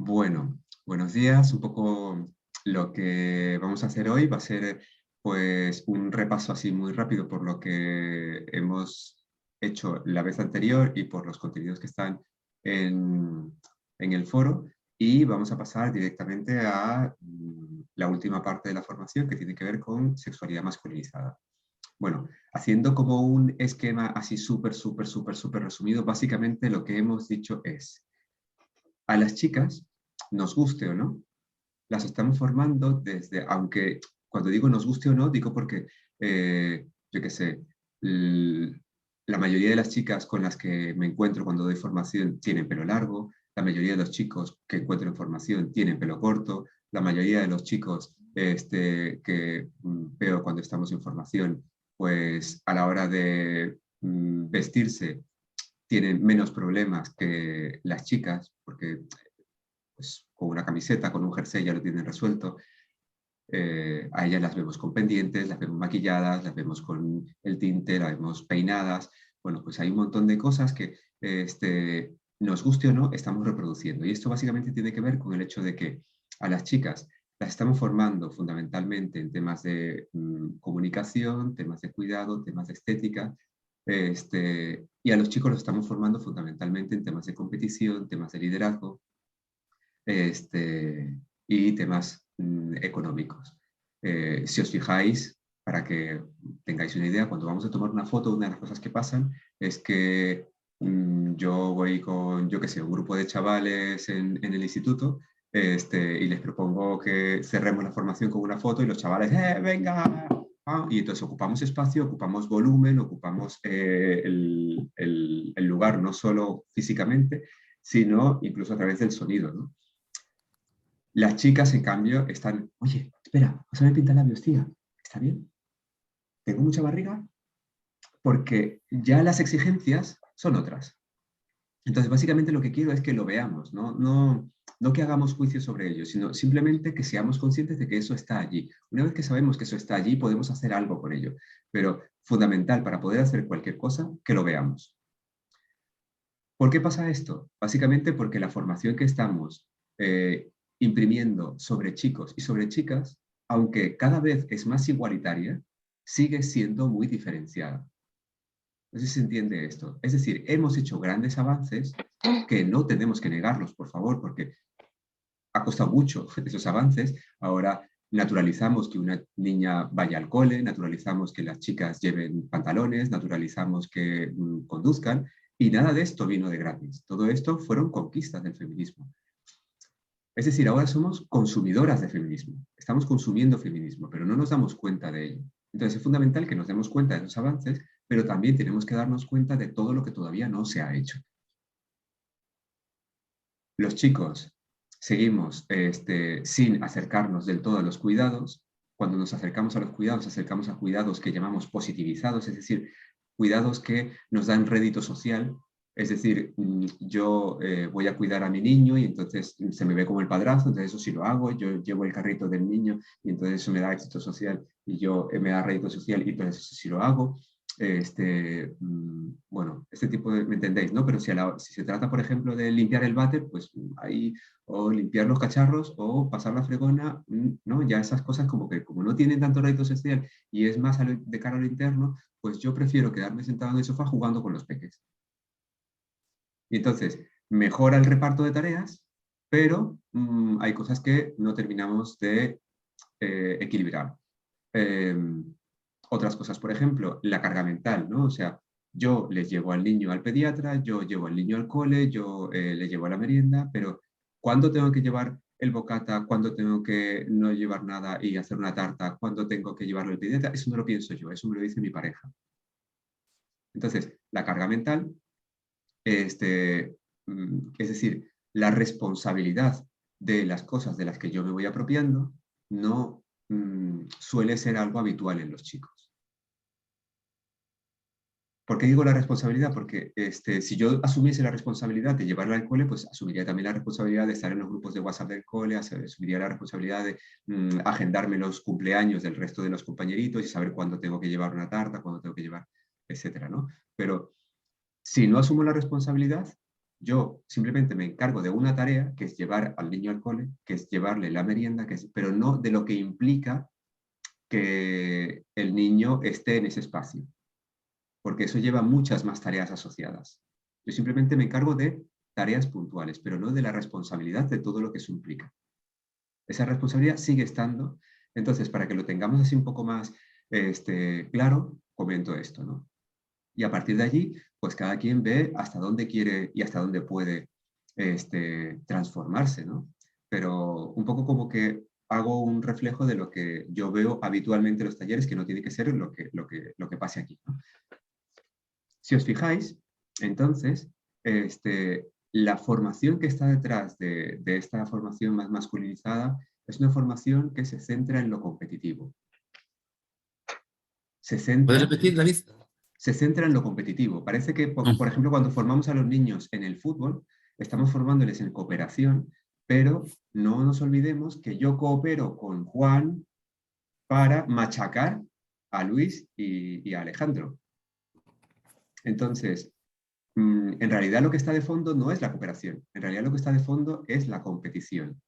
Bueno, buenos días. Un poco lo que vamos a hacer hoy va a ser pues un repaso así muy rápido por lo que hemos hecho la vez anterior y por los contenidos que están en el foro, y vamos a pasar directamente a la última parte de la formación, que tiene que ver con sexualidad masculinizada. Bueno, haciendo como un esquema así súper resumido, básicamente lo que hemos dicho es: a las chicas, nos guste o no, las estamos formando desde, aunque cuando digo nos guste o no, digo porque, yo qué sé, la mayoría de las chicas con las que me encuentro cuando doy formación tienen pelo largo, la mayoría de los chicos que encuentro en formación tienen pelo corto, la mayoría de los chicos que veo cuando estamos en formación, pues a la hora de vestirse tienen menos problemas que las chicas, porque pues, con una camiseta, con un jersey ya lo tienen resuelto. A ellas las vemos con pendientes, las vemos maquilladas, las vemos con el tinte, las vemos peinadas. Bueno, pues hay un montón de cosas que, nos guste o no, estamos reproduciendo. Y esto básicamente tiene que ver con el hecho de que a las chicas las estamos formando fundamentalmente en temas de comunicación, temas de cuidado, temas de estética, y a los chicos los estamos formando fundamentalmente en temas de competición, temas de liderazgo, y temas económicos. Si os fijáis, para que tengáis una idea, cuando vamos a tomar una foto, una de las cosas que pasan es que yo voy con, yo qué sé, un grupo de chavales en el instituto, y les propongo que cerremos la formación con una foto y los chavales, venga! Y entonces ocupamos espacio, ocupamos volumen, ocupamos el lugar, no solo físicamente, sino incluso a través del sonido, ¿no? Las chicas, en cambio, están, oye, espera, pásame el pintalabios, tía, ¿está bien? ¿Tengo mucha barriga? Porque ya las exigencias son otras. Entonces, básicamente lo que quiero es que lo veamos, no que hagamos juicios sobre ello, sino simplemente que seamos conscientes de que eso está allí. Una vez que sabemos que eso está allí, podemos hacer algo con ello. Pero fundamental para poder hacer cualquier cosa, que lo veamos. ¿Por qué pasa esto? Básicamente porque la formación que estamos imprimiendo sobre chicos y sobre chicas, aunque cada vez es más igualitaria, sigue siendo muy diferenciada. No sé si se entiende esto. Es decir, hemos hecho grandes avances que no tenemos que negarlos, por favor, porque ha costado mucho esos avances. Ahora naturalizamos que una niña vaya al cole, naturalizamos que las chicas lleven pantalones, naturalizamos que conduzcan, y nada de esto vino de gratis. Todo esto fueron conquistas del feminismo. Es decir, ahora somos consumidoras de feminismo. Estamos consumiendo feminismo, pero no nos damos cuenta de ello. Entonces es fundamental que nos demos cuenta de los avances, pero también tenemos que darnos cuenta de todo lo que todavía no se ha hecho. Los chicos seguimos sin acercarnos del todo a los cuidados. Cuando nos acercamos a los cuidados, acercamos a cuidados que llamamos positivizados, es decir, cuidados que nos dan rédito social. Es decir, yo voy a cuidar a mi niño y entonces se me ve como el padrazo, entonces eso sí lo hago, yo llevo el carrito del niño y entonces eso me da éxito social y yo me da rédito social y entonces eso sí lo hago. Bueno, este tipo de, ¿me entendéis? ¿No? Pero si se trata, por ejemplo, de limpiar el váter, pues ahí, o limpiar los cacharros, o pasar la fregona, ¿no? Ya esas cosas como que como no tienen tanto rédito social y es más de cara a lo interno, pues yo prefiero quedarme sentado en el sofá jugando con los peques. Y entonces, mejora el reparto de tareas, pero hay cosas que no terminamos de equilibrar. Eh, Otras cosas, por ejemplo, la carga mental, ¿no? O sea, yo les llevo al niño al pediatra, yo llevo al niño al cole, yo le llevo a la merienda, pero ¿cuándo tengo que llevar el bocata? ¿Cuándo tengo que no llevar nada y hacer una tarta? ¿Cuándo tengo que llevarlo al pediatra? Eso no lo pienso yo, eso me lo dice mi pareja. Entonces, la carga mental, es decir, la responsabilidad de las cosas de las que yo me voy apropiando, no suele ser algo habitual en los chicos. ¿Por qué digo la responsabilidad? Porque si yo asumiese la responsabilidad de llevarla al cole, pues asumiría también la responsabilidad de estar en los grupos de WhatsApp del cole, asumiría la responsabilidad de agendarme los cumpleaños del resto de los compañeritos y saber cuándo tengo que llevar una tarta, cuándo tengo que llevar, etcétera, ¿no? Pero si no asumo la responsabilidad, Yo simplemente me encargo de una tarea, que es llevar al niño al cole, que es llevarle la merienda, pero no de lo que implica que el niño esté en ese espacio, porque eso lleva muchas más tareas asociadas. Yo simplemente me encargo de tareas puntuales, pero no de la responsabilidad de todo lo que eso implica. Esa responsabilidad sigue estando. Entonces, para que lo tengamos así un poco más claro, comento esto, ¿no? Y a partir de allí, pues cada quien ve hasta dónde quiere y hasta dónde puede transformarse, ¿no? Pero un poco como que hago un reflejo de lo que yo veo habitualmente en los talleres, que no tiene que ser lo que pase aquí, ¿no? Si os fijáis, entonces, la formación que está detrás de esta formación más masculinizada es una formación que se centra en lo competitivo. Se ¿Puedes centra repetir, David? se centra en lo competitivo. Parece que, por ejemplo, cuando formamos a los niños en el fútbol, estamos formándoles en cooperación, pero no nos olvidemos que yo coopero con Juan para machacar a Luis y a Alejandro. Entonces, en realidad lo que está de fondo no es la cooperación, en realidad lo que está de fondo es la competición.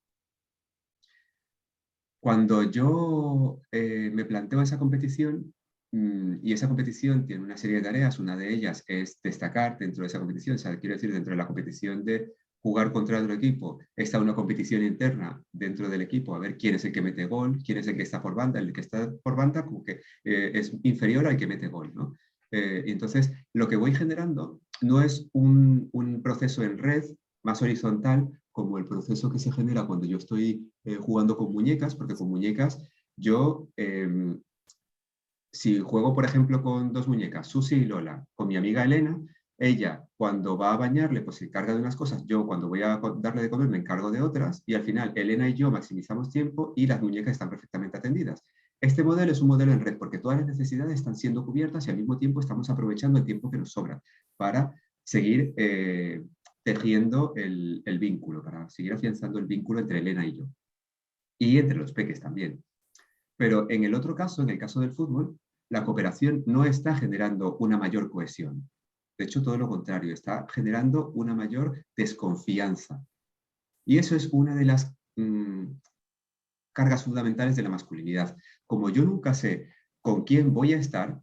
Cuando yo me planteo esa competición, y esa competición tiene una serie de tareas, una de ellas es destacar dentro de esa competición, o sea, quiero decir, dentro de la competición de jugar contra otro equipo, está una competición interna dentro del equipo, a ver quién es el que mete gol, quién es el que está por banda, el que está por banda como que es inferior al que mete gol, ¿no? Y entonces, lo que voy generando no es un proceso en red más horizontal, como el proceso que se genera cuando yo estoy jugando con muñecas, porque con muñecas yo, si juego, por ejemplo, con dos muñecas, Susi y Lola, con mi amiga Elena, ella cuando va a bañarle, pues se encarga de unas cosas, yo cuando voy a darle de comer me encargo de otras, y al final Elena y yo maximizamos tiempo y las muñecas están perfectamente atendidas. Este modelo es un modelo en red, porque todas las necesidades están siendo cubiertas y al mismo tiempo estamos aprovechando el tiempo que nos sobra para seguir tejiendo el vínculo, para seguir afianzando el vínculo entre Elena y yo. Y entre los peques también. Pero en el otro caso, en el caso del fútbol, la cooperación no está generando una mayor cohesión. De hecho, todo lo contrario, está generando una mayor desconfianza. Y eso es una de las cargas fundamentales de la masculinidad. Como yo nunca sé con quién voy a estar,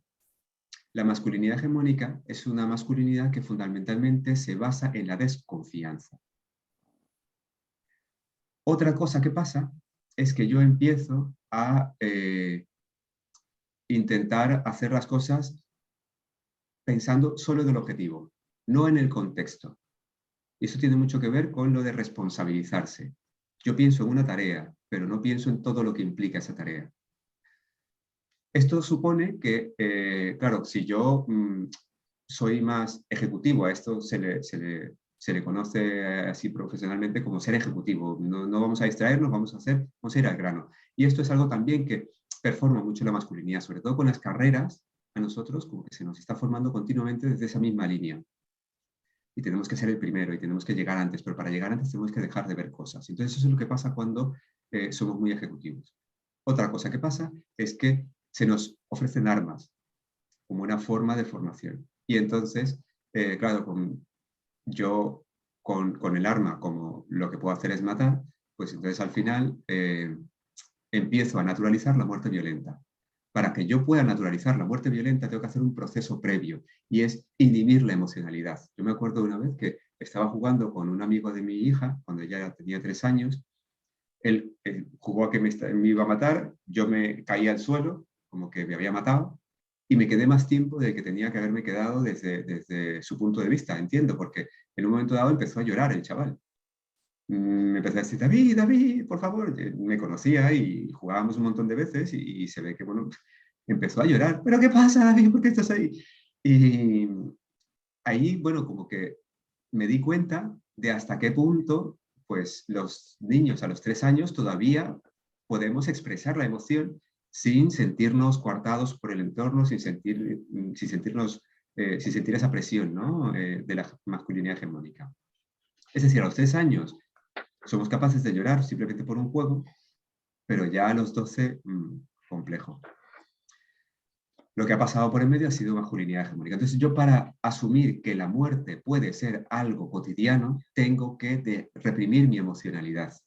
la masculinidad hegemónica es una masculinidad que fundamentalmente se basa en la desconfianza. Otra cosa que pasa es que yo empiezo a intentar hacer las cosas pensando solo en el objetivo, no en el contexto. Y eso tiene mucho que ver con lo de responsabilizarse. Yo pienso en una tarea, pero no pienso en todo lo que implica esa tarea. Esto supone que, claro, si yo soy más ejecutivo, a esto se le conoce así profesionalmente como ser ejecutivo. No, no vamos a distraernos, vamos a ir al grano. Y esto es algo también que performa mucho la masculinidad, sobre todo con las carreras, a nosotros como que se nos está formando continuamente desde esa misma línea. Y tenemos que ser el primero y tenemos que llegar antes, pero para llegar antes tenemos que dejar de ver cosas. Entonces eso es lo que pasa cuando somos muy ejecutivos. Otra cosa que pasa es que se nos ofrecen armas como una forma de formación. Y entonces, claro, yo con el arma como lo que puedo hacer es matar, pues entonces al final empiezo a naturalizar la muerte violenta. Para que yo pueda naturalizar la muerte violenta tengo que hacer un proceso previo y es inhibir la emocionalidad. Yo me acuerdo de una vez que estaba jugando con un amigo de mi hija cuando ella tenía 3 años. Él jugó a que me iba a matar, yo me caí al suelo, como que me había matado, y me quedé más tiempo del que tenía que haberme quedado desde su punto de vista, entiendo, porque en un momento dado empezó a llorar el chaval. Me empezó a decir, David, David, por favor. Me conocía y jugábamos un montón de veces y se ve que, bueno, empezó a llorar. ¿Pero qué pasa, David? ¿Por qué estás ahí? Y ahí, bueno, como que me di cuenta de hasta qué punto, pues los niños a los 3 años todavía podemos expresar la emoción sin sentirnos coartados por el entorno, sin sentir esa presión, ¿no? De la masculinidad hegemónica. Es decir, a los 3 años somos capaces de llorar simplemente por un juego, pero ya a los 12, complejo. lo que ha pasado por en medio ha sido masculinidad hegemónica. Entonces yo, para asumir que la muerte puede ser algo cotidiano, tengo que reprimir mi emocionalidad.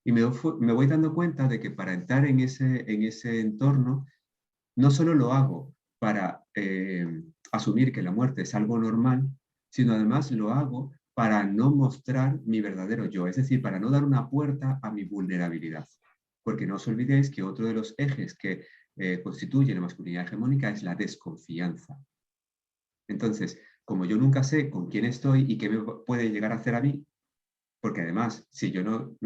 Y me voy dando cuenta de que para entrar en ese entorno, no solo lo hago para asumir que la muerte es algo normal, sino además lo hago para no mostrar mi verdadero yo, es decir, para no dar una puerta a mi vulnerabilidad. Porque no os olvidéis que otro de los ejes que constituye la masculinidad hegemónica es la desconfianza. Entonces, como yo nunca sé con quién estoy y qué me puede llegar a hacer a mí, porque además, si yo no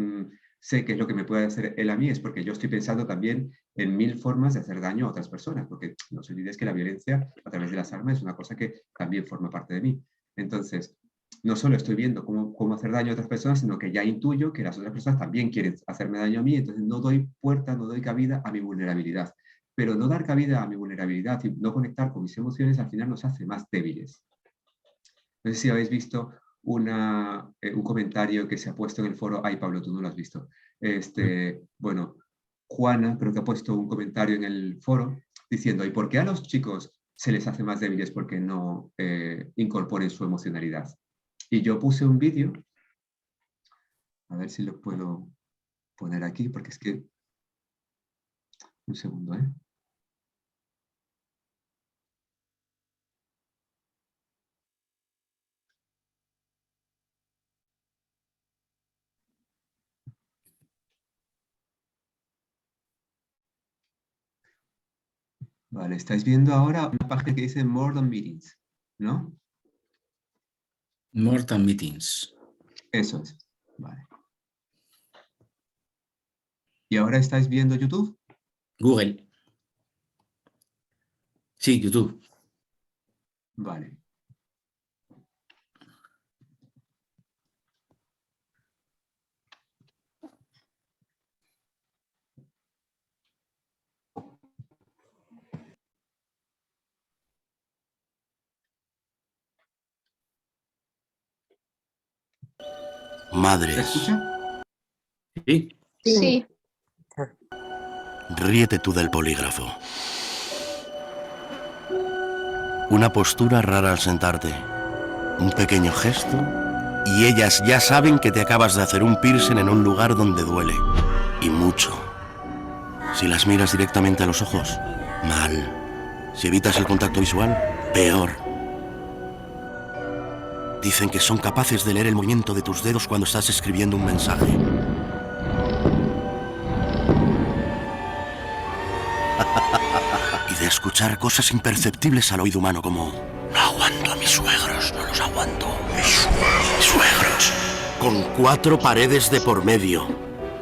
sé qué es lo que me puede hacer él a mí, es porque yo estoy pensando también en 1000 formas de hacer daño a otras personas, porque no os olvidéis que la violencia a través de las armas es una cosa que también forma parte de mí. Entonces, no solo estoy viendo cómo hacer daño a otras personas, sino que ya intuyo que las otras personas también quieren hacerme daño a mí, entonces no doy puerta, no doy cabida a mi vulnerabilidad. Pero no dar cabida a mi vulnerabilidad y no conectar con mis emociones al final nos hace más débiles. No sé si habéis visto un comentario que se ha puesto en el foro. Ay, Pablo, tú no lo has visto. Bueno, Juana creo que ha puesto un comentario en el foro diciendo, ¿y por qué a los chicos se les hace más débiles porque no incorporen su emocionalidad? Y yo puse un vídeo, a ver si lo puedo poner aquí, porque es que... Un segundo, ¿eh? Vale, estáis viendo ahora una página que dice More Than Meetings, ¿no? More Than Meetings. Eso es, vale. ¿Y ahora estáis viendo YouTube? Google. Sí, YouTube. Vale. Madres. ¿Se escucha? Sí. Sí. Ríete tú del polígrafo. Una postura rara al sentarte. Un pequeño gesto y ellas ya saben que te acabas de hacer un piercing en un lugar donde duele. Y mucho. Si las miras directamente a los ojos, mal. Si evitas el contacto visual, peor. Dicen que son capaces de leer el movimiento de tus dedos cuando estás escribiendo un mensaje. Y de escuchar cosas imperceptibles al oído humano como: no aguanto a mis suegros, no los aguanto. Mis suegros. Con 4 paredes de por medio.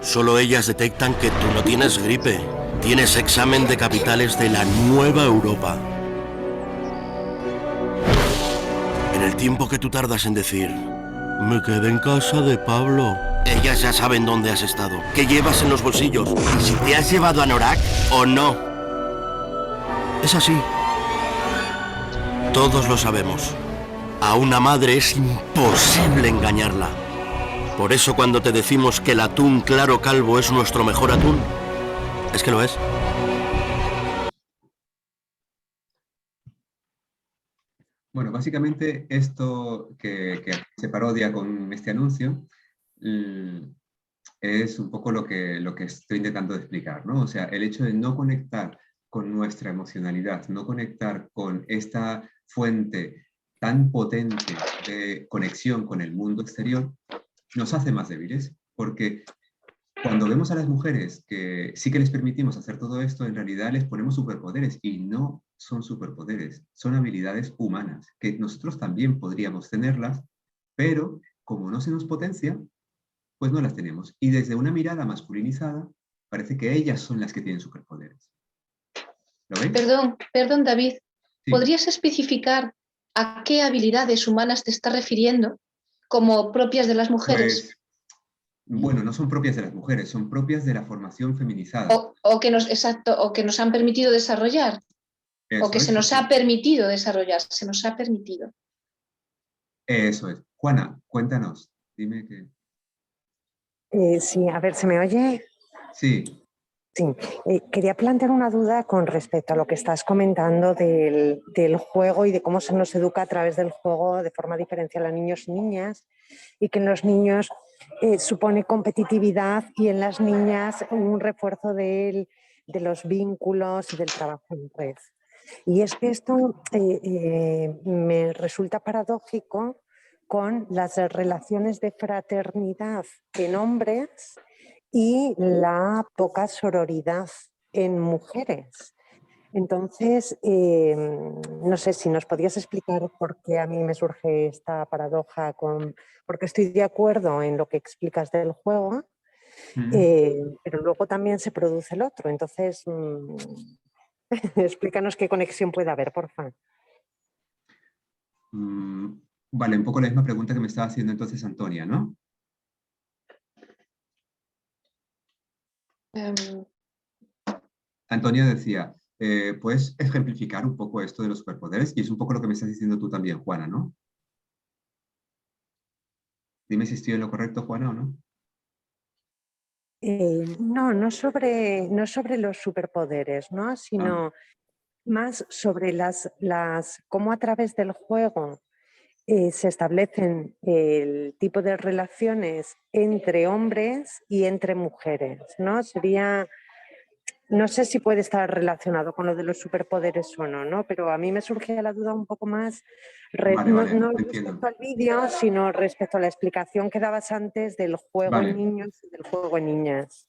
Solo ellas detectan que tú no tienes gripe. Tienes examen de capitales de la nueva Europa. En el tiempo que tú tardas en decir: me quedé en casa de Pablo, ellas ya saben dónde has estado, qué llevas en los bolsillos, si te has llevado anorak o no. Es así. Todos lo sabemos. A una madre es imposible engañarla. Por eso cuando te decimos que el atún claro calvo es nuestro mejor atún, es que lo es. Bueno, básicamente esto que se parodia con este anuncio es un poco lo que estoy intentando explicar, ¿no? O sea, el hecho de no conectar con nuestra emocionalidad, no conectar con esta fuente tan potente de conexión con el mundo exterior, nos hace más débiles, porque cuando vemos a las mujeres que sí que les permitimos hacer todo esto, en realidad les ponemos superpoderes y no son superpoderes, son habilidades humanas, que nosotros también podríamos tenerlas, pero como no se nos potencia, pues no las tenemos. Y desde una mirada masculinizada, parece que ellas son las que tienen superpoderes. ¿Lo veis? Perdón, David. Sí. ¿Podrías especificar a qué habilidades humanas te estás refiriendo como propias de las mujeres? Pues, bueno, no son propias de las mujeres, son propias de la formación feminizada. O que nos han permitido desarrollar. O que se nos ha permitido desarrollar. Se nos ha permitido. Eso es. Juana, cuéntanos. Dime que... Sí, a ver, ¿se me oye? Sí. Sí, quería plantear una duda con respecto a lo que estás comentando del juego y de cómo se nos educa a través del juego de forma diferencial a niños y niñas, y que en los niños supone competitividad y en las niñas un refuerzo de los vínculos y del trabajo en red. Y es que esto me resulta paradójico con las relaciones de fraternidad en hombres y la poca sororidad en mujeres. Entonces, no sé si nos podías explicar por qué a mí me surge esta paradoja, porque estoy de acuerdo en lo que explicas del juego, pero luego también se produce el otro. Entonces, explícanos qué conexión puede haber, por favor. Vale, un poco la misma pregunta que me estaba haciendo entonces Antonia, ¿no? Antonia decía, ¿puedes ejemplificar un poco esto de los superpoderes? Y es un poco lo que me estás diciendo tú también, Juana, ¿no? Dime si estoy en lo correcto, Juana, o no. No sobre los superpoderes, ¿no? Sino más sobre cómo a través del juego se establecen el tipo de relaciones entre hombres y entre mujeres, ¿no? No sé si puede estar relacionado con lo de los superpoderes o no, ¿no? Pero a mí me surge la duda un poco más, no respecto al vídeo, sino respecto a la explicación que dabas antes del juego en niños y del juego en niñas.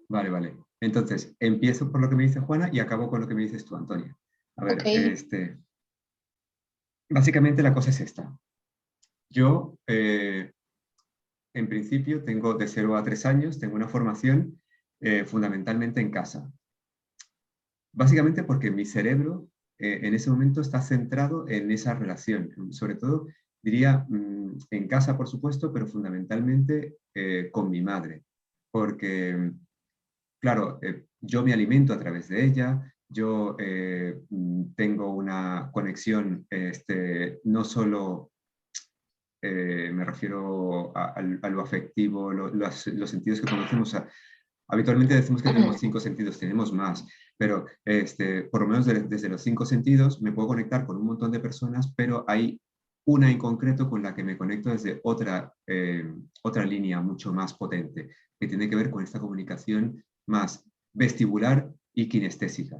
Vale, vale. Entonces, empiezo por lo que me dice Juana y acabo con lo que me dices tú, Antonia. A ver, básicamente la cosa es esta. Yo, en principio, tengo de 0 a 3 años, tengo una formación fundamentalmente en casa. Básicamente porque mi cerebro en ese momento está centrado en esa relación. Sobre todo, diría, en casa, por supuesto, pero fundamentalmente con mi madre. Porque, claro, yo me alimento a través de ella, yo tengo una conexión no solo me refiero a lo afectivo, los sentidos que conocemos. Habitualmente decimos que tenemos 5 sentidos, tenemos más, pero por lo menos desde los 5 sentidos me puedo conectar con un montón de personas, pero hay una en concreto con la que me conecto desde otra línea mucho más potente, que tiene que ver con esta comunicación más vestibular y kinestésica.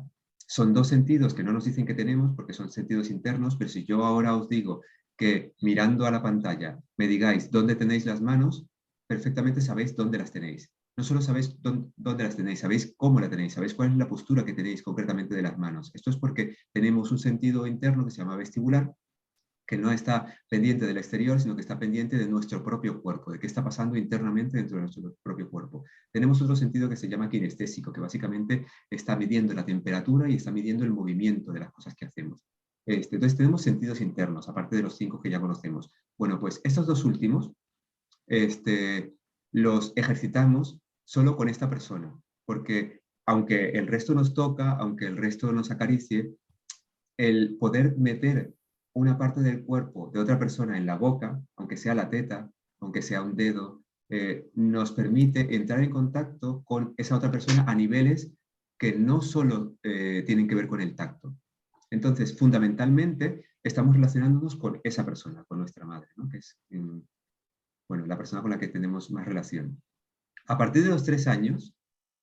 Son 2 sentidos que no nos dicen que tenemos porque son sentidos internos, pero si yo ahora os digo que mirando a la pantalla me digáis dónde tenéis las manos, perfectamente sabéis dónde las tenéis. No solo sabéis dónde las tenéis, sabéis cómo la tenéis, sabéis cuál es la postura que tenéis concretamente de las manos. Esto es porque tenemos un sentido interno que se llama vestibular, que no está pendiente del exterior, sino que está pendiente de nuestro propio cuerpo, de qué está pasando internamente dentro de nuestro propio cuerpo. Tenemos otro sentido que se llama kinestésico, que básicamente está midiendo la temperatura y está midiendo el movimiento de las cosas que hacemos. Entonces tenemos sentidos internos, aparte de los 5 que ya conocemos. Bueno, pues estos 2 últimos los ejercitamos solo con esta persona, porque aunque el resto nos toca, aunque el resto nos acaricie, el poder meter una parte del cuerpo de otra persona en la boca, aunque sea la teta, aunque sea un dedo, nos permite entrar en contacto con esa otra persona a niveles que no solo tienen que ver con el tacto. Entonces, fundamentalmente, estamos relacionándonos con esa persona, con nuestra madre, ¿no? Que es la persona con la que tenemos más relación. A partir de los 3 años,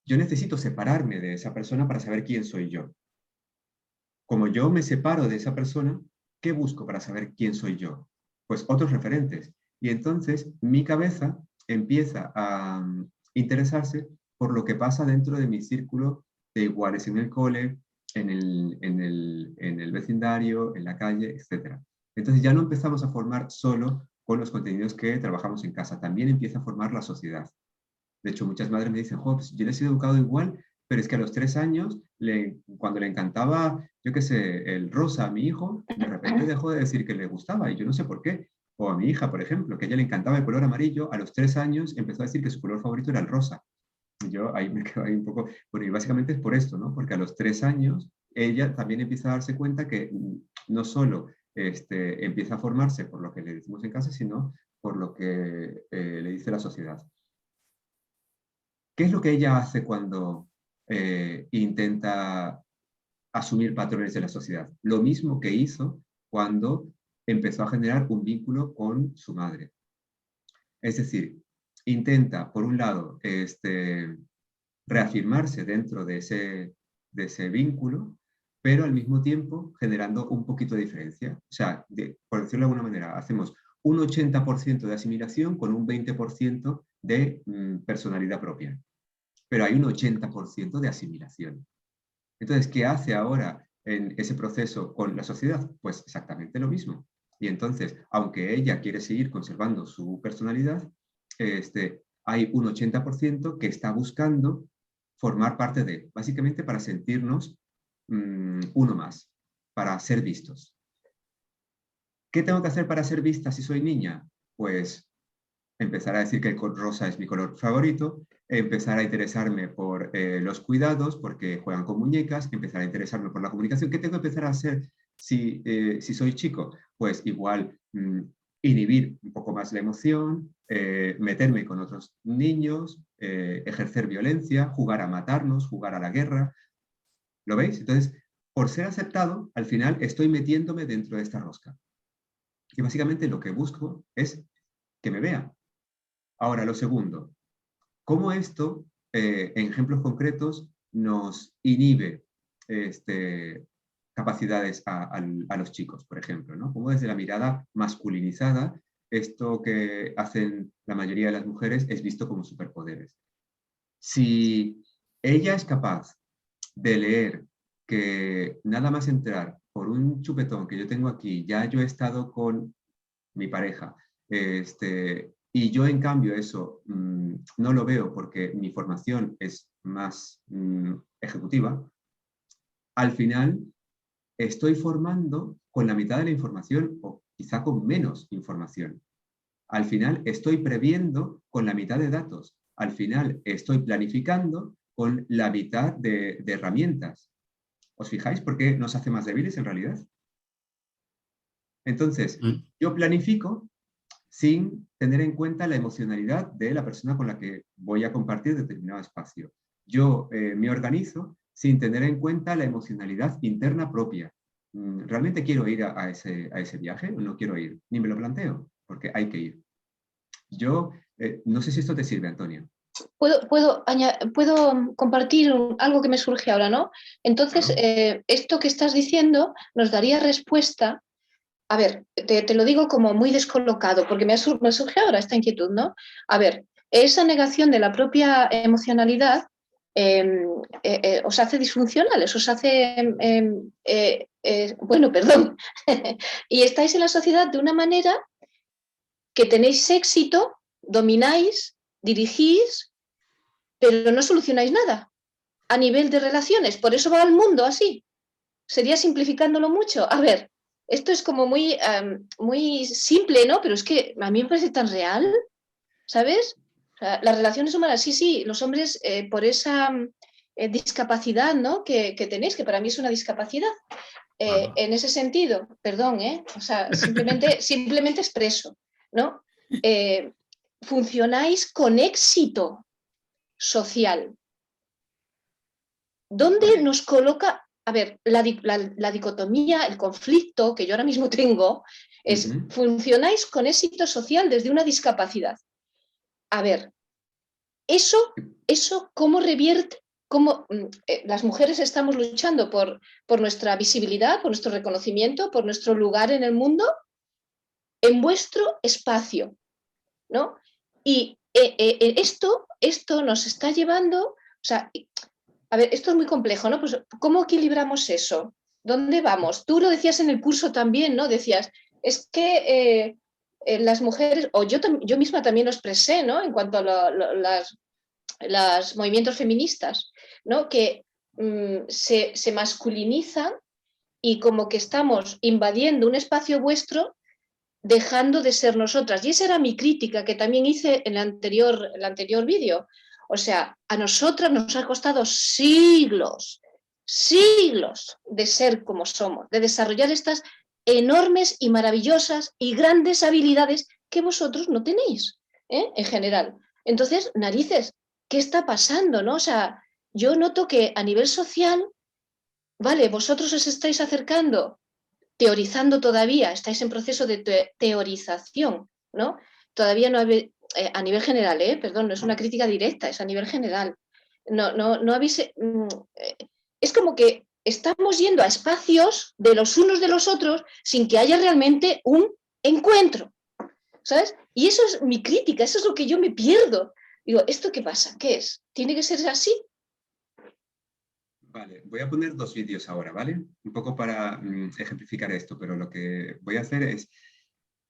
yo necesito separarme de esa persona para saber quién soy yo. Como yo me separo de esa persona, ¿qué busco para saber quién soy yo? Pues otros referentes. Y entonces mi cabeza empieza a interesarse por lo que pasa dentro de mi círculo de iguales en el cole, en el vecindario, en la calle, etc. Entonces ya no empezamos a formar solo con los contenidos que trabajamos en casa, también empieza a formar la sociedad. De hecho, muchas madres me dicen, pues yo le he sido educado igual, pero es que a los 3 años, cuando le encantaba, yo qué sé, el rosa a mi hijo, de repente dejó de decir que le gustaba y yo no sé por qué. O a mi hija, por ejemplo, que a ella le encantaba el color amarillo, a los 3 años empezó a decir que su color favorito era el rosa. Y yo ahí me quedo ahí un poco, bueno, y básicamente es por esto, ¿no? Porque a los 3 años ella también empieza a darse cuenta que no solo empieza a formarse por lo que le decimos en casa, sino por lo que le dice la sociedad. ¿Qué es lo que ella hace cuando intenta asumir patrones de la sociedad. Lo mismo que hizo cuando empezó a generar un vínculo con su madre. Es decir, intenta, por un lado, reafirmarse dentro de ese vínculo, pero al mismo tiempo generando un poquito de diferencia. O sea, por decirlo de alguna manera, hacemos un 80% de asimilación con un 20% de personalidad propia. Pero hay un 80% de asimilación. Entonces, ¿qué hace ahora en ese proceso con la sociedad? Pues exactamente lo mismo. Y entonces, aunque ella quiere seguir conservando su personalidad, hay un 80% que está buscando formar parte de, básicamente para sentirnos uno más, para ser vistos. ¿Qué tengo que hacer para ser vista si soy niña? Pues empezar a decir que el color rosa es mi color favorito, empezar a interesarme por los cuidados, porque juegan con muñecas, empezar a interesarme por la comunicación. ¿Qué tengo que empezar a hacer si soy chico? Pues igual inhibir un poco más la emoción, meterme con otros niños, ejercer violencia, jugar a matarnos, jugar a la guerra. ¿Lo veis? Entonces, por ser aceptado, al final estoy metiéndome dentro de esta rosca. Y básicamente lo que busco es que me vean. Ahora, lo segundo, ¿cómo esto, en ejemplos concretos, nos inhibe capacidades a los chicos, por ejemplo, ¿no? Cómo desde la mirada masculinizada, esto que hacen la mayoría de las mujeres es visto como superpoderes. Si ella es capaz de leer que nada más entrar por un chupetón que yo tengo aquí, ya yo he estado con mi pareja, y yo en cambio eso no lo veo porque mi formación es más ejecutiva, al final estoy formando con la mitad de la información o quizá con menos información. Al final estoy previendo con la mitad de datos. Al final estoy planificando con la mitad de herramientas. ¿Os fijáis por qué nos hace más débiles en realidad? Entonces, yo planifico sin tener en cuenta la emocionalidad de la persona con la que voy a compartir determinado espacio. Yo me organizo sin tener en cuenta la emocionalidad interna propia. ¿Realmente quiero ir a ese viaje o no quiero ir? Ni me lo planteo, porque hay que ir. Yo, no sé si esto te sirve, Antonia. Puedo compartir algo que me surge ahora, ¿no? Entonces, esto que estás diciendo nos daría respuesta. A ver, te lo digo como muy descolocado, porque me surge ahora esta inquietud, ¿no? A ver, esa negación de la propia emocionalidad os hace disfuncionales, os hace, y estáis en la sociedad de una manera que tenéis éxito, domináis, dirigís, pero no solucionáis nada a nivel de relaciones. Por eso va al mundo así. Sería simplificándolo mucho. A ver, esto es como muy, muy simple, ¿no? Pero es que a mí me parece tan real, ¿sabes? O sea, las relaciones humanas, sí, los hombres por esa discapacidad, ¿no? que tenéis, que para mí es una discapacidad, en ese sentido, perdón, o sea, simplemente expreso, ¿no? Funcionáis con éxito social. ¿Dónde nos coloca? A ver, la dicotomía, el conflicto que yo ahora mismo tengo es, funcionáis con éxito social desde una discapacidad. A ver, eso ¿cómo revierte? ¿Cómo las mujeres estamos luchando por nuestra visibilidad, por nuestro reconocimiento, por nuestro lugar en el mundo, en vuestro espacio, ¿no? Y esto nos está llevando, o sea, a ver, esto es muy complejo, ¿no? Pues, ¿cómo equilibramos eso? ¿Dónde vamos? Tú lo decías en el curso también, ¿no? Decías, es que las mujeres, o yo misma también lo expresé, ¿no? En cuanto a los movimientos feministas, ¿no? Que se masculinizan y como que estamos invadiendo un espacio vuestro, dejando de ser nosotras. Y esa era mi crítica que también hice en el anterior vídeo. O sea, a nosotras nos ha costado siglos de ser como somos, de desarrollar estas enormes y maravillosas y grandes habilidades que vosotros no tenéis, en general. Entonces, narices, ¿qué está pasando, no? O sea, yo noto que a nivel social, vale, vosotros os estáis acercando, teorizando todavía, estáis en proceso de teorización, ¿no? Todavía no habéis, a nivel general, perdón, no es una crítica directa, es a nivel general. No habéis... es como que estamos yendo a espacios de los unos de los otros sin que haya realmente un encuentro, ¿sabes? Y eso es mi crítica, eso es lo que yo me pierdo. Digo, ¿esto qué pasa? ¿Qué es? ¿Tiene que ser así? Vale, voy a poner 2 vídeos ahora, ¿vale? Un poco para ejemplificar esto, pero lo que voy a hacer es,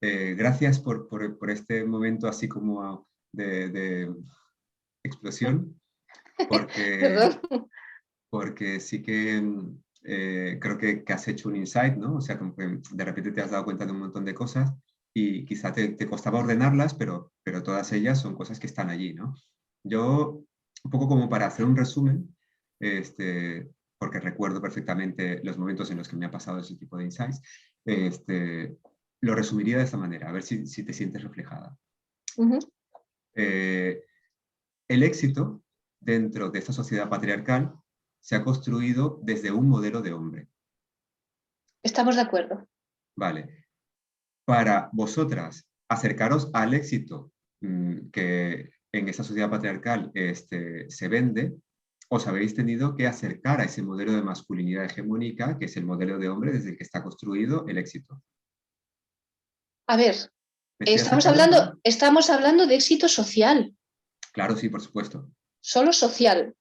gracias por este momento así como de explosión, porque, Perdón. porque sí que creo que has hecho un insight, ¿no? O sea, como que de repente te has dado cuenta de un montón de cosas y quizá te costaba ordenarlas, pero todas ellas son cosas que están allí, ¿no? Yo, un poco como para hacer un resumen, porque recuerdo perfectamente los momentos en los que me ha pasado ese tipo de insights, lo resumiría de esta manera, a ver si te sientes reflejada. Uh-huh. El éxito dentro de esta sociedad patriarcal se ha construido desde un modelo de hombre. Estamos de acuerdo. Vale. Para vosotras acercaros al éxito que en esta sociedad patriarcal se vende, os habéis tenido que acercar a ese modelo de masculinidad hegemónica, que es el modelo de hombre desde el que está construido el éxito. A ver, ¿Me estoy acercando? estamos hablando de éxito social. Claro, sí, por supuesto. Solo social.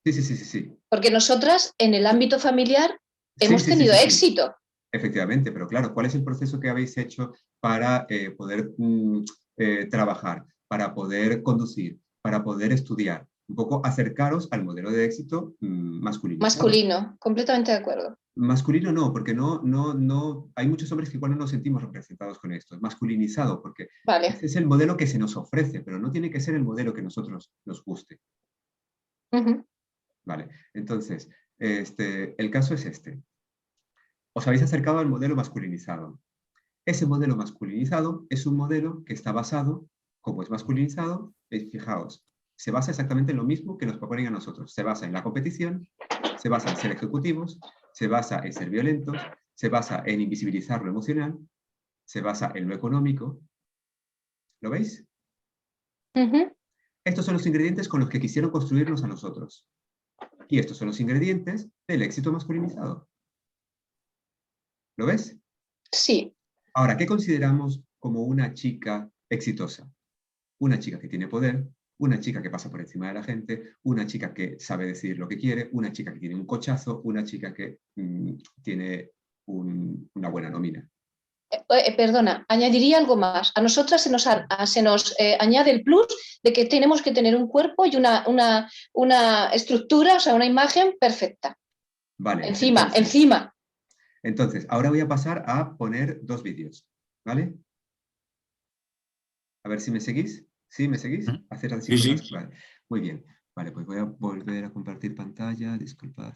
Sí. Porque nosotras, en el ámbito familiar, Sí, hemos tenido sí. éxito. Efectivamente, pero claro, ¿cuál es el proceso que habéis hecho para poder trabajar, para poder conducir, para poder estudiar? Un poco acercaros al modelo de éxito masculinizado. Masculino, completamente de acuerdo. Masculino no, porque no, hay muchos hombres que igual no nos sentimos representados con esto. Es masculinizado, porque Vale. ese es el modelo que se nos ofrece, pero no tiene que ser el modelo que a nosotros nos guste. Uh-huh. Vale, entonces, el caso es este. Os habéis acercado al modelo masculinizado. Ese modelo masculinizado es un modelo que está basado, como es masculinizado, fijaos, se basa exactamente en lo mismo que nos proponen a nosotros. Se basa en la competición, se basa en ser ejecutivos, se basa en ser violentos, se basa en invisibilizar lo emocional, se basa en lo económico. ¿Lo veis? Uh-huh. Estos son los ingredientes con los que quisieron construirnos a nosotros. Y estos son los ingredientes del éxito masculinizado. ¿Lo ves? Sí. Ahora, ¿qué consideramos como una chica exitosa? Una chica que tiene poder, una chica que pasa por encima de la gente, una chica que sabe decidir lo que quiere, una chica que tiene un cochazo, una chica que tiene una buena nómina. Perdona, añadiría algo más. A nosotras se nos añade el plus de que tenemos que tener un cuerpo y una estructura, o sea, una imagen perfecta. Vale. Encima. Entonces, ahora voy a pasar a poner 2 vídeos, ¿vale? A ver si me seguís. ¿Sí, me seguís? Hacer así Sí. Vale. Muy bien. Vale, pues voy a volver a compartir pantalla. Disculpad.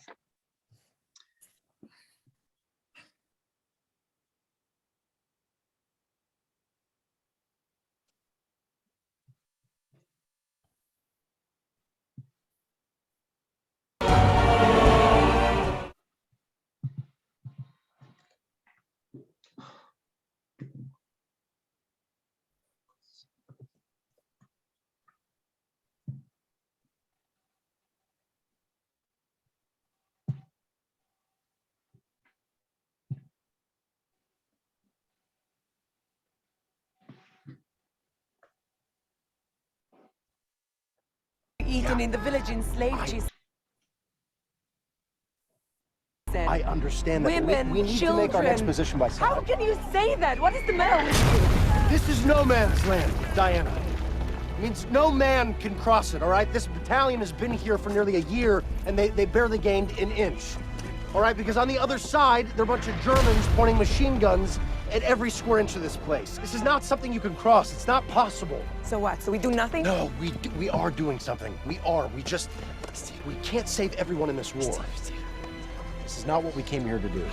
Eaten in the village enslaved, she said. I understand that. Women, we need children. to make our next position by How Saturday. can you say that? What is the matter with you? This is no man's land, Diana. It means no man can cross it, all right? This battalion has been here for nearly a year, and they barely gained an inch. All right, because on the other side, there are a bunch of Germans pointing machine guns at every square inch of this place. This is not something you can cross. It's not possible. So what? So we do nothing? No, we are doing something. We are. We can't save everyone in this war. This is not what we came here to do.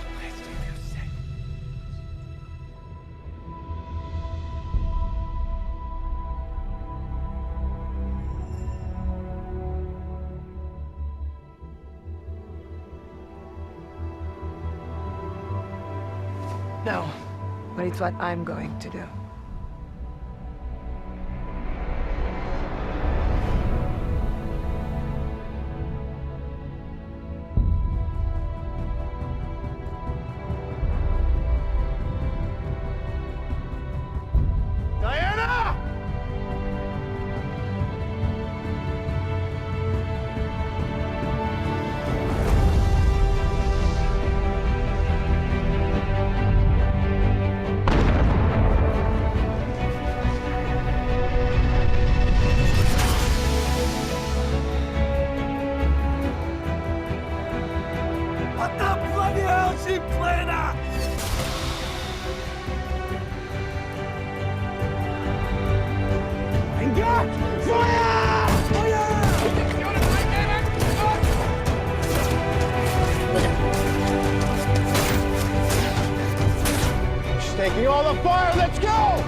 No, but it's what I'm going to do. Diana! What the bloody hell's he playing at? Engage! Fire! She's taking all the fire. Let's go!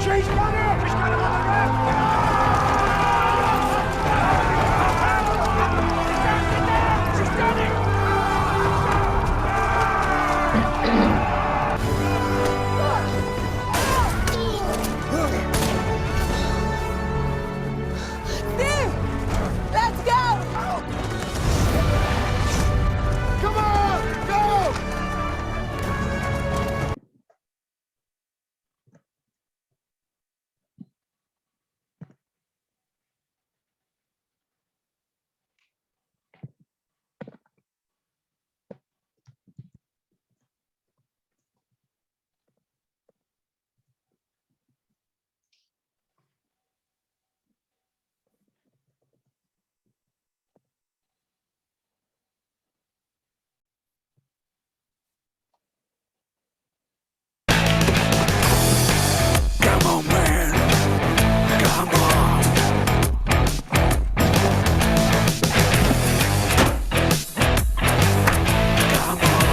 Chase runner! She's got him on the roof! She's got it! Steve! Let's go! Come on! Go! Come on, man. Come on. Come on.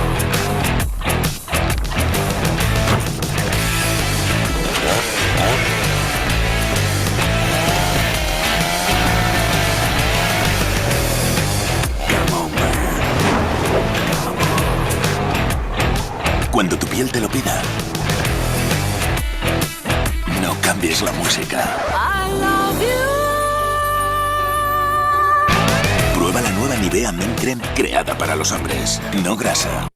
Come on, man. Cuando tu piel te lo pida, no cambies la música. I love you! Prueba la nueva Nivea Men Creme creada para los hombres, no grasa.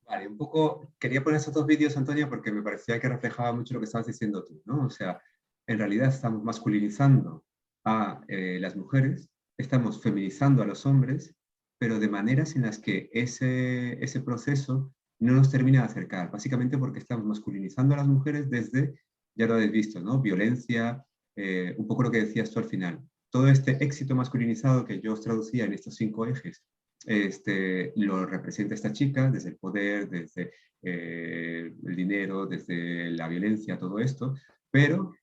Vale, un poco, quería poner estos dos vídeos, Antonio, porque me parecía que reflejaba mucho lo que estabas diciendo tú, ¿no? O sea, en realidad estamos masculinizando a las mujeres, estamos feminizando a los hombres, pero de maneras en las que ese proceso no nos termina de acercar, básicamente porque estamos masculinizando a las mujeres desde, ya lo habéis visto, ¿no? Violencia, un poco lo que decías tú al final. Todo este éxito masculinizado que yo os traducía en estos 5 ejes, lo representa esta chica desde el poder, desde el dinero, desde la violencia, todo esto, pero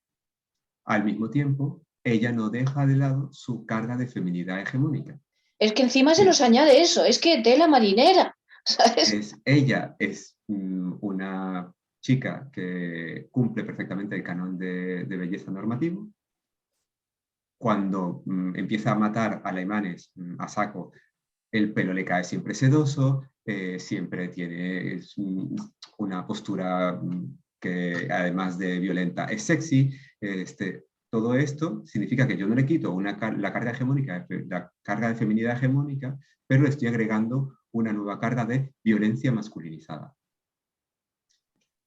al mismo tiempo ella no deja de lado su carga de feminidad hegemónica. Es que encima se nos añade eso, es que tela marinera, ¿sabes? Ella es una chica que cumple perfectamente el canon de belleza normativo. Cuando empieza a matar alemanes a saco, el pelo le cae siempre sedoso, siempre tiene una postura que además de violenta es sexy. Todo esto significa que yo no le quito la carga hegemónica, la carga de feminidad hegemónica, pero le estoy agregando una nueva carga de violencia masculinizada.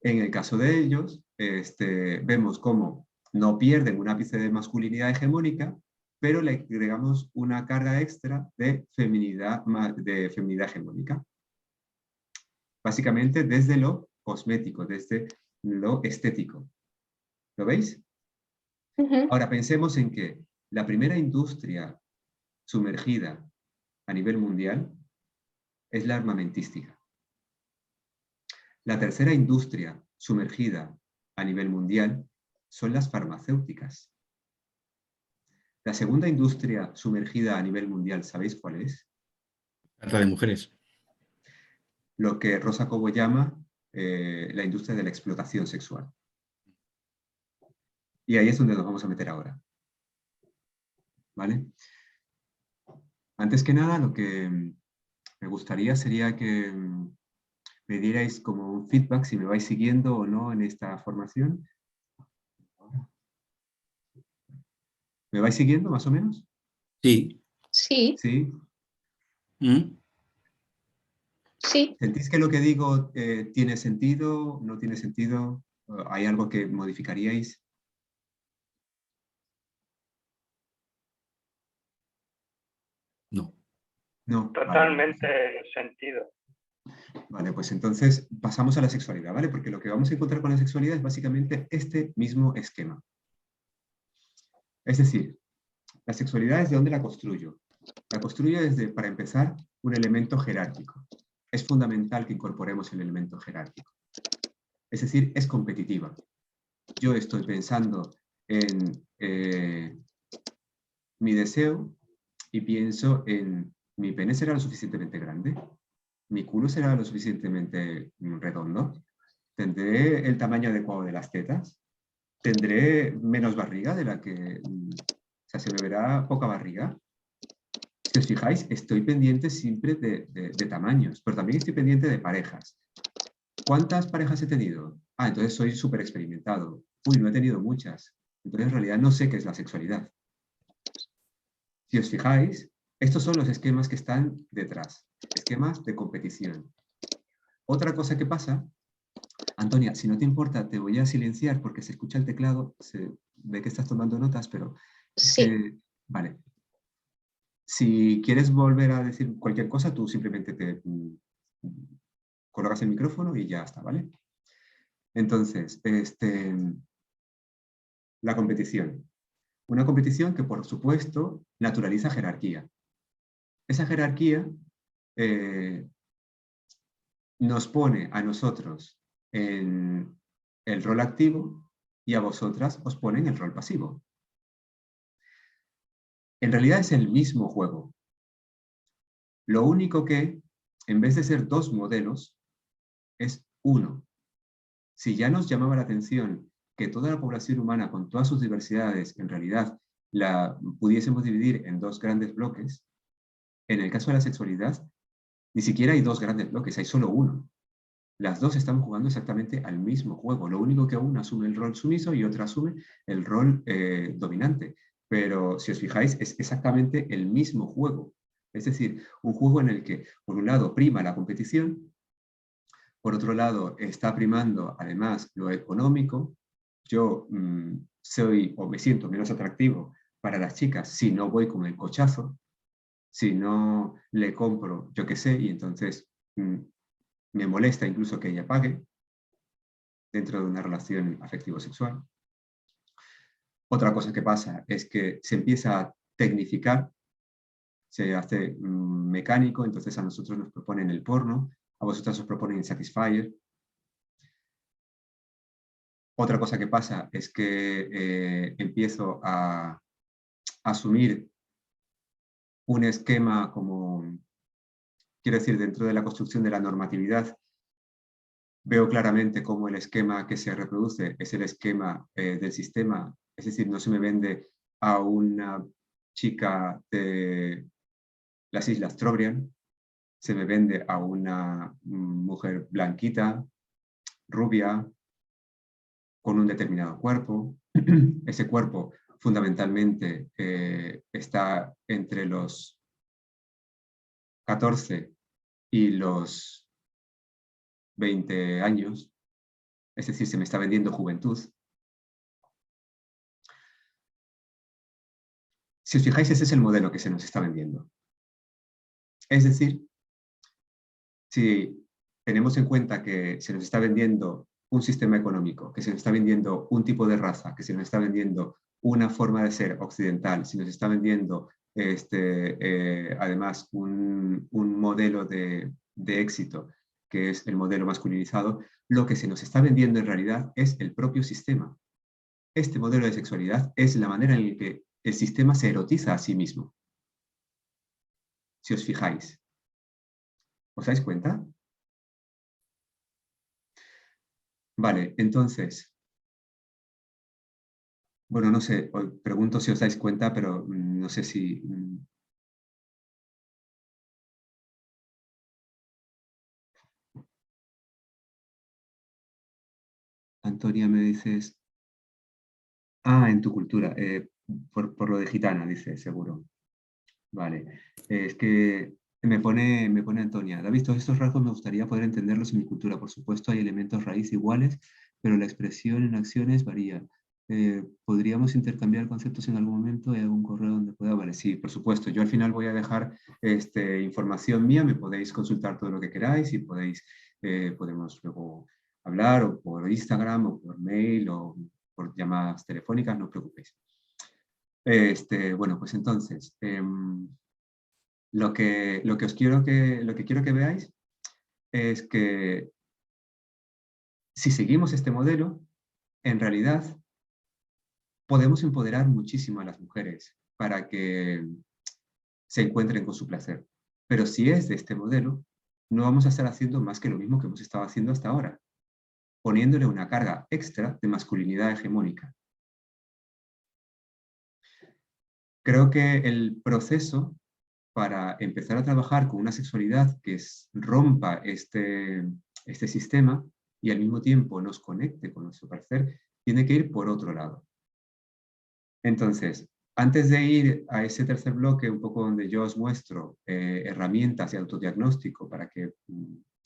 En el caso de ellos, vemos cómo no pierden un ápice de masculinidad hegemónica, pero le agregamos una carga extra de feminidad hegemónica. Básicamente desde lo cosmético, desde lo estético. ¿Lo veis? Ahora pensemos en que la primera industria sumergida a nivel mundial es la armamentística. La tercera industria sumergida a nivel mundial son las farmacéuticas. La segunda industria sumergida a nivel mundial, ¿sabéis cuál es? Trata de mujeres. Lo que Rosa Cobo llama la industria de la explotación sexual. Y ahí es donde nos vamos a meter ahora. ¿Vale? Antes que nada, lo que me gustaría sería que me dierais como un feedback si me vais siguiendo o no en esta formación. ¿Me vais siguiendo más o menos? Sí. Sí, Sí. ¿Mm? sí. ¿Sentís que lo que digo tiene sentido? ¿No tiene sentido? ¿Hay algo que modificaríais? No. No. Totalmente sentido. Vale, pues entonces pasamos a la sexualidad, ¿vale? Porque lo que vamos a encontrar con la sexualidad es básicamente este mismo esquema. Es decir, la sexualidad es de dónde la construyo. La construyo desde, para empezar, un elemento jerárquico. Es fundamental que incorporemos el elemento jerárquico. Es decir, es competitiva. Yo estoy pensando en mi deseo y pienso en mi pene será lo suficientemente grande, mi culo será lo suficientemente redondo, tendré el tamaño adecuado de las tetas, tendré menos barriga de la que... O sea, se me verá poca barriga. Si os fijáis, estoy pendiente siempre de tamaños, pero también estoy pendiente de parejas. ¿Cuántas parejas he tenido? Ah, entonces soy súper experimentado. Uy, no he tenido muchas. Entonces en realidad no sé qué es la sexualidad. Si os fijáis, estos son los esquemas que están detrás. Esquemas de competición. Otra cosa que pasa... Antonia, si no te importa, te voy a silenciar porque se escucha el teclado, se ve que estás tomando notas, pero es Sí. que... Vale. Si quieres volver a decir cualquier cosa, tú simplemente te colocas el micrófono y ya está, ¿vale? Entonces, la competición. Una competición que, por supuesto, naturaliza jerarquía. Esa jerarquía nos pone a nosotros en el rol activo y a vosotras os ponen el rol pasivo. En realidad es el mismo juego. Lo único que, en vez de ser dos modelos, es uno. Si ya nos llamaba la atención que toda la población humana, con todas sus diversidades, en realidad la pudiésemos dividir en dos grandes bloques, en el caso de la sexualidad, ni siquiera hay dos grandes bloques, hay solo uno. Las dos están jugando exactamente al mismo juego. Lo único que una asume el rol sumiso y otra asume el rol dominante. Pero si os fijáis, es exactamente el mismo juego. Es decir, un juego en el que, por un lado, prima la competición, por otro lado, está primando además lo económico. Yo soy o me siento menos atractivo para las chicas si no voy con el cochazo, si no le compro, yo qué sé, y entonces me molesta incluso que ella pague dentro de una relación afectivo-sexual. Otra cosa que pasa es que se empieza a tecnificar, se hace mecánico, entonces a nosotros nos proponen el porno, a vosotros os proponen el Satisfyer. Otra cosa que pasa es que empiezo a asumir un esquema como, quiero decir, dentro de la construcción de la normatividad, veo claramente cómo el esquema que se reproduce es el esquema del sistema, es decir, no se me vende a una chica de las Islas Trobriand, se me vende a una mujer blanquita, rubia, con un determinado cuerpo. Ese cuerpo fundamentalmente está entre los 14 y los 20 años, es decir, se me está vendiendo juventud. Si os fijáis, ese es el modelo que se nos está vendiendo. Es decir, si tenemos en cuenta que se nos está vendiendo un sistema económico, que se nos está vendiendo un tipo de raza, que se nos está vendiendo una forma de ser occidental, se nos está vendiendo además un modelo de éxito, que es el modelo masculinizado, lo que se nos está vendiendo en realidad es el propio sistema. Este modelo de sexualidad es la manera en la que el sistema se erotiza a sí mismo. Si os fijáis. ¿Os dais cuenta? Vale, entonces, bueno, no sé, os pregunto si os dais cuenta, pero no sé si... Antonia, me dices... Ah, en tu cultura, por lo de gitana, dice, seguro. Vale, es que me pone Antonia. David, todos estos rasgos me gustaría poder entenderlos en mi cultura. Por supuesto, hay elementos raíz iguales, pero la expresión en acciones varía. ¿Podríamos intercambiar conceptos en algún momento? ¿Hay algún correo donde pueda? Vale, sí, por supuesto. Yo al final voy a dejar información mía, me podéis consultar todo lo que queráis y podemos luego hablar o por Instagram o por mail o por llamadas telefónicas, no os preocupéis. Bueno, pues entonces, lo que quiero que veáis es que si seguimos este modelo, en realidad podemos empoderar muchísimo a las mujeres para que se encuentren con su placer. Pero si es de este modelo, no vamos a estar haciendo más que lo mismo que hemos estado haciendo hasta ahora, poniéndole una carga extra de masculinidad hegemónica. Creo que el proceso para empezar a trabajar con una sexualidad que rompa este sistema y al mismo tiempo nos conecte con nuestro placer, tiene que ir por otro lado. Entonces, antes de ir a ese tercer bloque, un poco donde yo os muestro herramientas de autodiagnóstico para que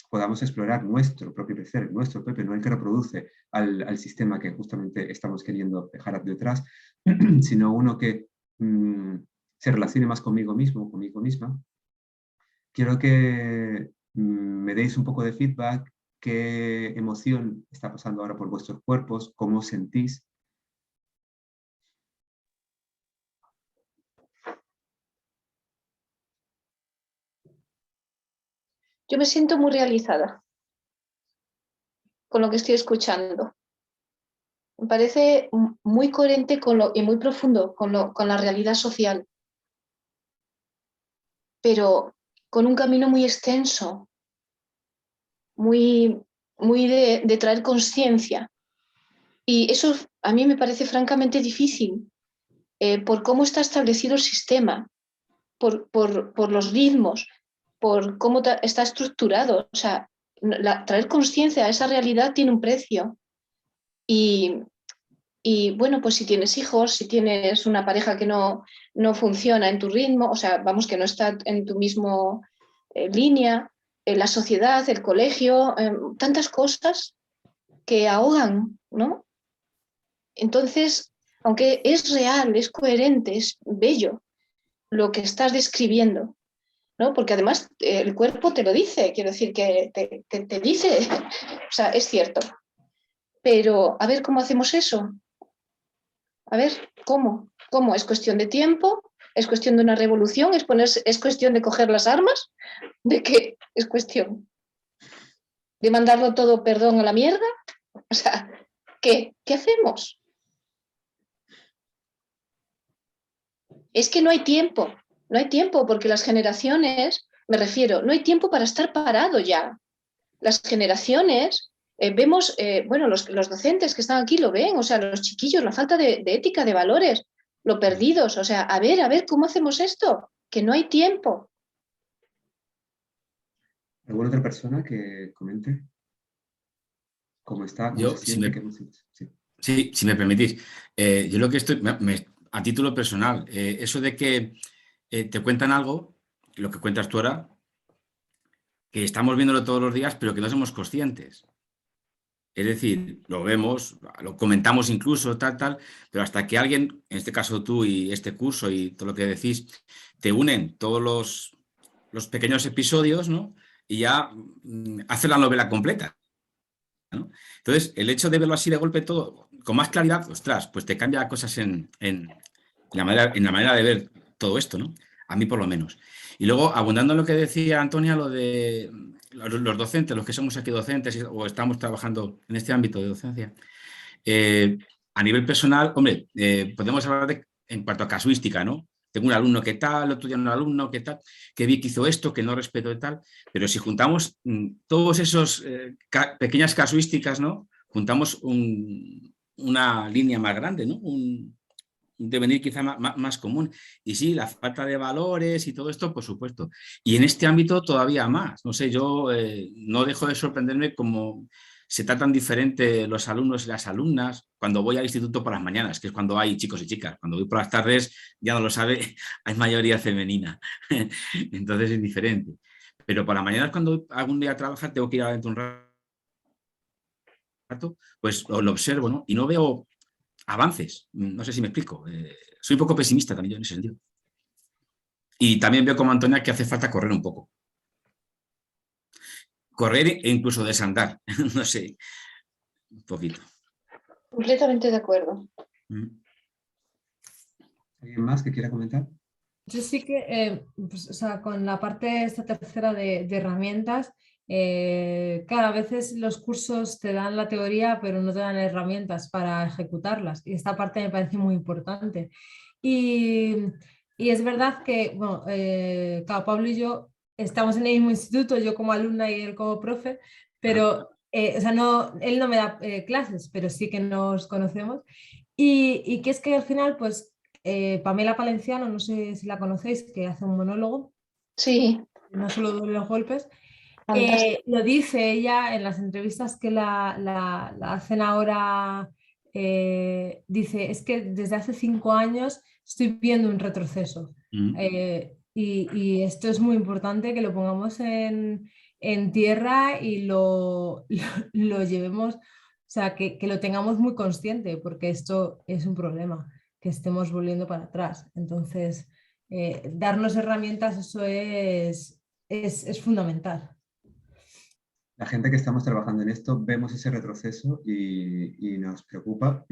podamos explorar nuestro propio placer, nuestro propio, no el que reproduce al sistema que justamente estamos queriendo dejar detrás, sino uno que se relacione más conmigo mismo, conmigo misma. Quiero que me deis un poco de feedback, qué emoción está pasando ahora por vuestros cuerpos, cómo os sentís. Yo me siento muy realizada con lo que estoy escuchando. Me parece muy coherente y muy profundo con la realidad social, pero con un camino muy extenso, muy de traer conciencia. Y eso a mí me parece francamente difícil, por cómo está establecido el sistema, por los ritmos, por cómo está estructurado. O sea, traer conciencia a esa realidad tiene un precio. Y bueno, pues si tienes hijos, si tienes una pareja que no funciona en tu ritmo, o sea, vamos, que no está en tu mismo línea, la sociedad, el colegio, tantas cosas que ahogan, ¿no? Entonces, aunque es real, es coherente, es bello lo que estás describiendo, ¿no? Porque además el cuerpo te lo dice, quiero decir que te dice, o sea, es cierto. Pero a ver cómo hacemos eso. A ver, ¿cómo? ¿Cómo? ¿Es cuestión de tiempo? ¿Es cuestión de una revolución? ¿Es cuestión de coger las armas? ¿De qué es cuestión? ¿De mandarlo todo, perdón, a la mierda? O sea, ¿qué hacemos? Es que no hay tiempo porque las generaciones, me refiero, no hay tiempo para estar parado ya. Las generaciones... vemos, bueno, los docentes que están aquí lo ven, o sea, los chiquillos, la falta de ética, de valores, lo perdidos, o sea, a ver, ¿cómo hacemos esto? Que no hay tiempo. ¿Alguna otra persona que comente? ¿Cómo está? ¿Cómo se siente? Sí, si me permitís. Yo lo que estoy, a título personal, eso de que te cuentan algo, lo que cuentas tú ahora, que estamos viéndolo todos los días, pero que no somos conscientes. Es decir, lo vemos, lo comentamos incluso, tal, pero hasta que alguien, en este caso tú y este curso y todo lo que decís, te unen todos los pequeños episodios, ¿no? Y ya hace la novela completa, ¿no? Entonces, el hecho de verlo así de golpe todo, con más claridad, ostras, pues te cambia cosas en la manera de ver todo esto, ¿no? A mí por lo menos. Y luego, abundando en lo que decía Antonia, lo de los docentes, los que somos aquí docentes o estamos trabajando en este ámbito de docencia, a nivel personal, hombre, podemos hablar en cuanto a casuística, ¿no? Tengo un alumno que tal, otro día un alumno que tal, que vi que hizo esto, que no respeto y tal, pero si juntamos todos esos pequeñas casuísticas, ¿no? juntamos una línea más grande, ¿no? Un devenir quizá más común. Y sí, la falta de valores y todo esto, por supuesto. Y en este ámbito todavía más. No sé, yo no dejo de sorprenderme cómo se tratan diferente los alumnos y las alumnas cuando voy al instituto por las mañanas, que es cuando hay chicos y chicas. Cuando voy por las tardes, ya no lo sabe, hay mayoría femenina. Entonces es diferente. Pero por las mañanas, cuando algún día trabajar, tengo que ir adentro un rato, pues lo observo, ¿no? Y no veo avances. No sé si me explico. Soy un poco pesimista también yo en ese sentido. Y también veo como Antonia que hace falta correr un poco. Correr e incluso desandar. No sé, un poquito. Completamente de acuerdo. ¿Alguien más que quiera comentar? Yo sí que, pues, o sea, con la parte esta tercera de herramientas, claro, a veces los cursos te dan la teoría, pero no te dan herramientas para ejecutarlas. Y esta parte me parece muy importante. Y es verdad que, bueno, claro, Pablo y yo estamos en el mismo instituto, yo como alumna y él como profe, pero, o sea, él no me da clases, pero sí que nos conocemos. Y que es que al final, pues, Pamela Palenciano, no sé si la conocéis, que hace un monólogo. Sí. No solo duele los golpes. Lo dice ella en las entrevistas que la hacen ahora. Dice, es que desde hace 5 años estoy viendo un retroceso. Y esto es muy importante que lo pongamos en tierra y lo llevemos, o sea, que lo tengamos muy consciente, porque esto es un problema, que estemos volviendo para atrás. Entonces, darnos herramientas, eso es fundamental. La gente que estamos trabajando en esto vemos ese retroceso y nos preocupa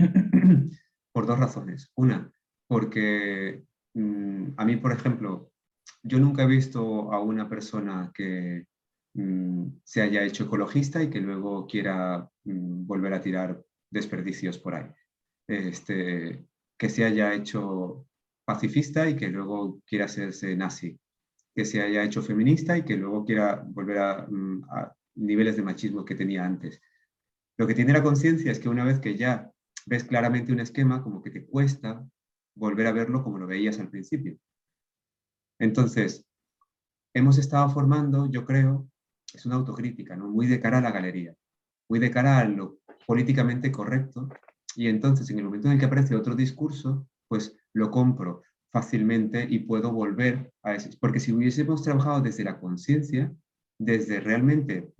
por 2 razones. Una, porque a mí, por ejemplo, yo nunca he visto a una persona que se haya hecho ecologista y que luego quiera volver a tirar desperdicios por ahí. Que se haya hecho pacifista y que luego quiera hacerse nazi. Que se haya hecho feminista y que luego quiera volver a niveles de machismo que tenía antes. Lo que tiene la conciencia es que una vez que ya ves claramente un esquema, como que te cuesta volver a verlo como lo veías al principio. Entonces, hemos estado formando, yo creo, es una autocrítica, ¿no? Muy de cara a la galería, muy de cara a lo políticamente correcto, y entonces en el momento en el que aparece otro discurso, pues lo compro fácilmente y puedo volver a eso. Porque si hubiésemos trabajado desde la conciencia, desde realmente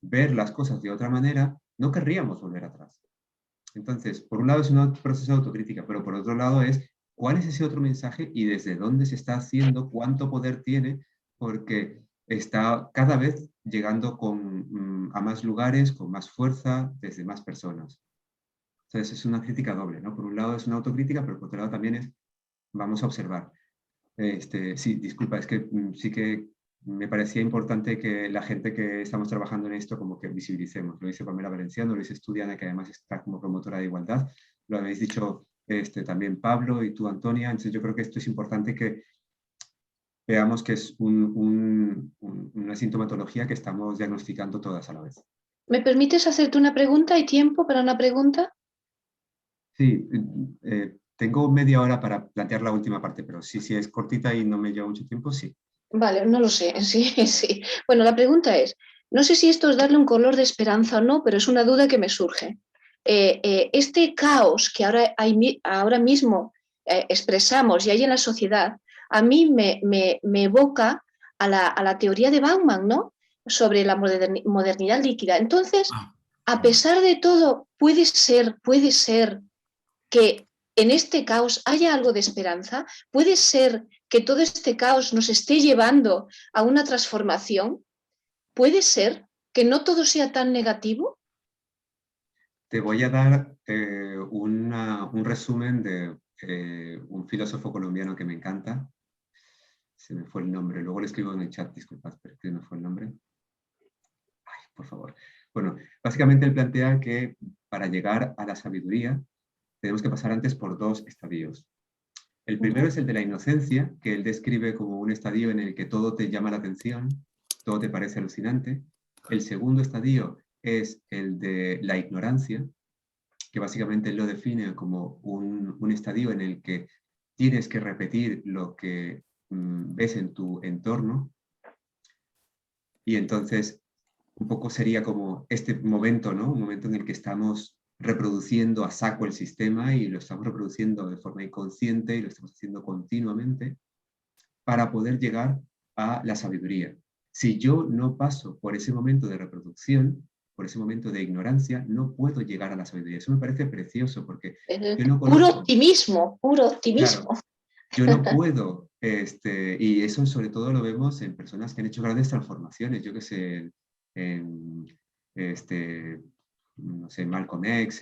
ver las cosas de otra manera, no querríamos volver atrás. Entonces, por un lado es un proceso de autocrítica, pero por otro lado es cuál es ese otro mensaje y desde dónde se está haciendo, cuánto poder tiene, porque está cada vez llegando a más lugares, con más fuerza, desde más personas. Entonces es una crítica doble, ¿no? Por un lado es una autocrítica, pero por otro lado también es, vamos a observar. Sí, disculpa, es que sí que me parecía importante que la gente que estamos trabajando en esto como que visibilicemos. Lo dice Pamela Valenciano, lo dice Estudiana, que además está como promotora de igualdad. Lo habéis dicho también Pablo y tú, Antonia. Entonces yo creo que esto es importante que veamos que es una sintomatología que estamos diagnosticando todas a la vez. ¿Me permites hacerte una pregunta? ¿Hay tiempo para una pregunta? Sí, tengo media hora para plantear la última parte, pero si es cortita y no me lleva mucho tiempo, sí. Vale, no lo sé, sí, sí. Bueno, la pregunta es, no sé si esto es darle un color de esperanza o no, pero es una duda que me surge. Este caos que ahora mismo expresamos y hay en la sociedad, a mí me evoca a la teoría de Bauman, ¿no? Sobre la modernidad líquida. Entonces, a pesar de todo, puede ser que en este caos haya algo de esperanza, puede ser que todo este caos nos esté llevando a una transformación, puede ser que no todo sea tan negativo. Te voy a dar un resumen de un filósofo colombiano que me encanta. Se me fue el nombre, luego le escribo en el chat, disculpad, pero que no fue el nombre. Ay, por favor. Bueno, básicamente él plantea que para llegar a la sabiduría tenemos que pasar antes por 2 estadios. El primero es el de la inocencia, que él describe como un estadio en el que todo te llama la atención, todo te parece alucinante. El segundo estadio es el de la ignorancia, que básicamente él lo define como un estadio en el que tienes que repetir lo que ves en tu entorno, y entonces un poco sería como este momento, ¿no? Un momento en el que estamos reproduciendo a saco el sistema y lo estamos reproduciendo de forma inconsciente y lo estamos haciendo continuamente para poder llegar a la sabiduría. Si yo no paso por ese momento de reproducción, por ese momento de ignorancia, no puedo llegar a la sabiduría. Eso me parece precioso porque yo no conozco... Puro optimismo, puro optimismo. Claro, yo no puedo, y eso sobre todo lo vemos en personas que han hecho grandes transformaciones, yo que sé, no sé, Malcolm X,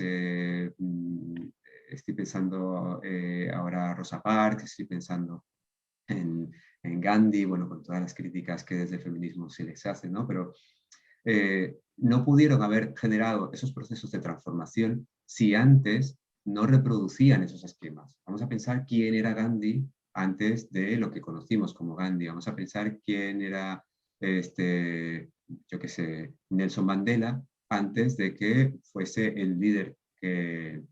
estoy pensando ahora Rosa Parks, estoy pensando en Gandhi, bueno, con todas las críticas que desde el feminismo se les hacen, ¿no? Pero no pudieron haber generado esos procesos de transformación si antes no reproducían esos esquemas. Vamos a pensar quién era Gandhi antes de lo que conocimos como Gandhi. Vamos a pensar quién era, yo qué sé, Nelson Mandela antes de que fuese el líder que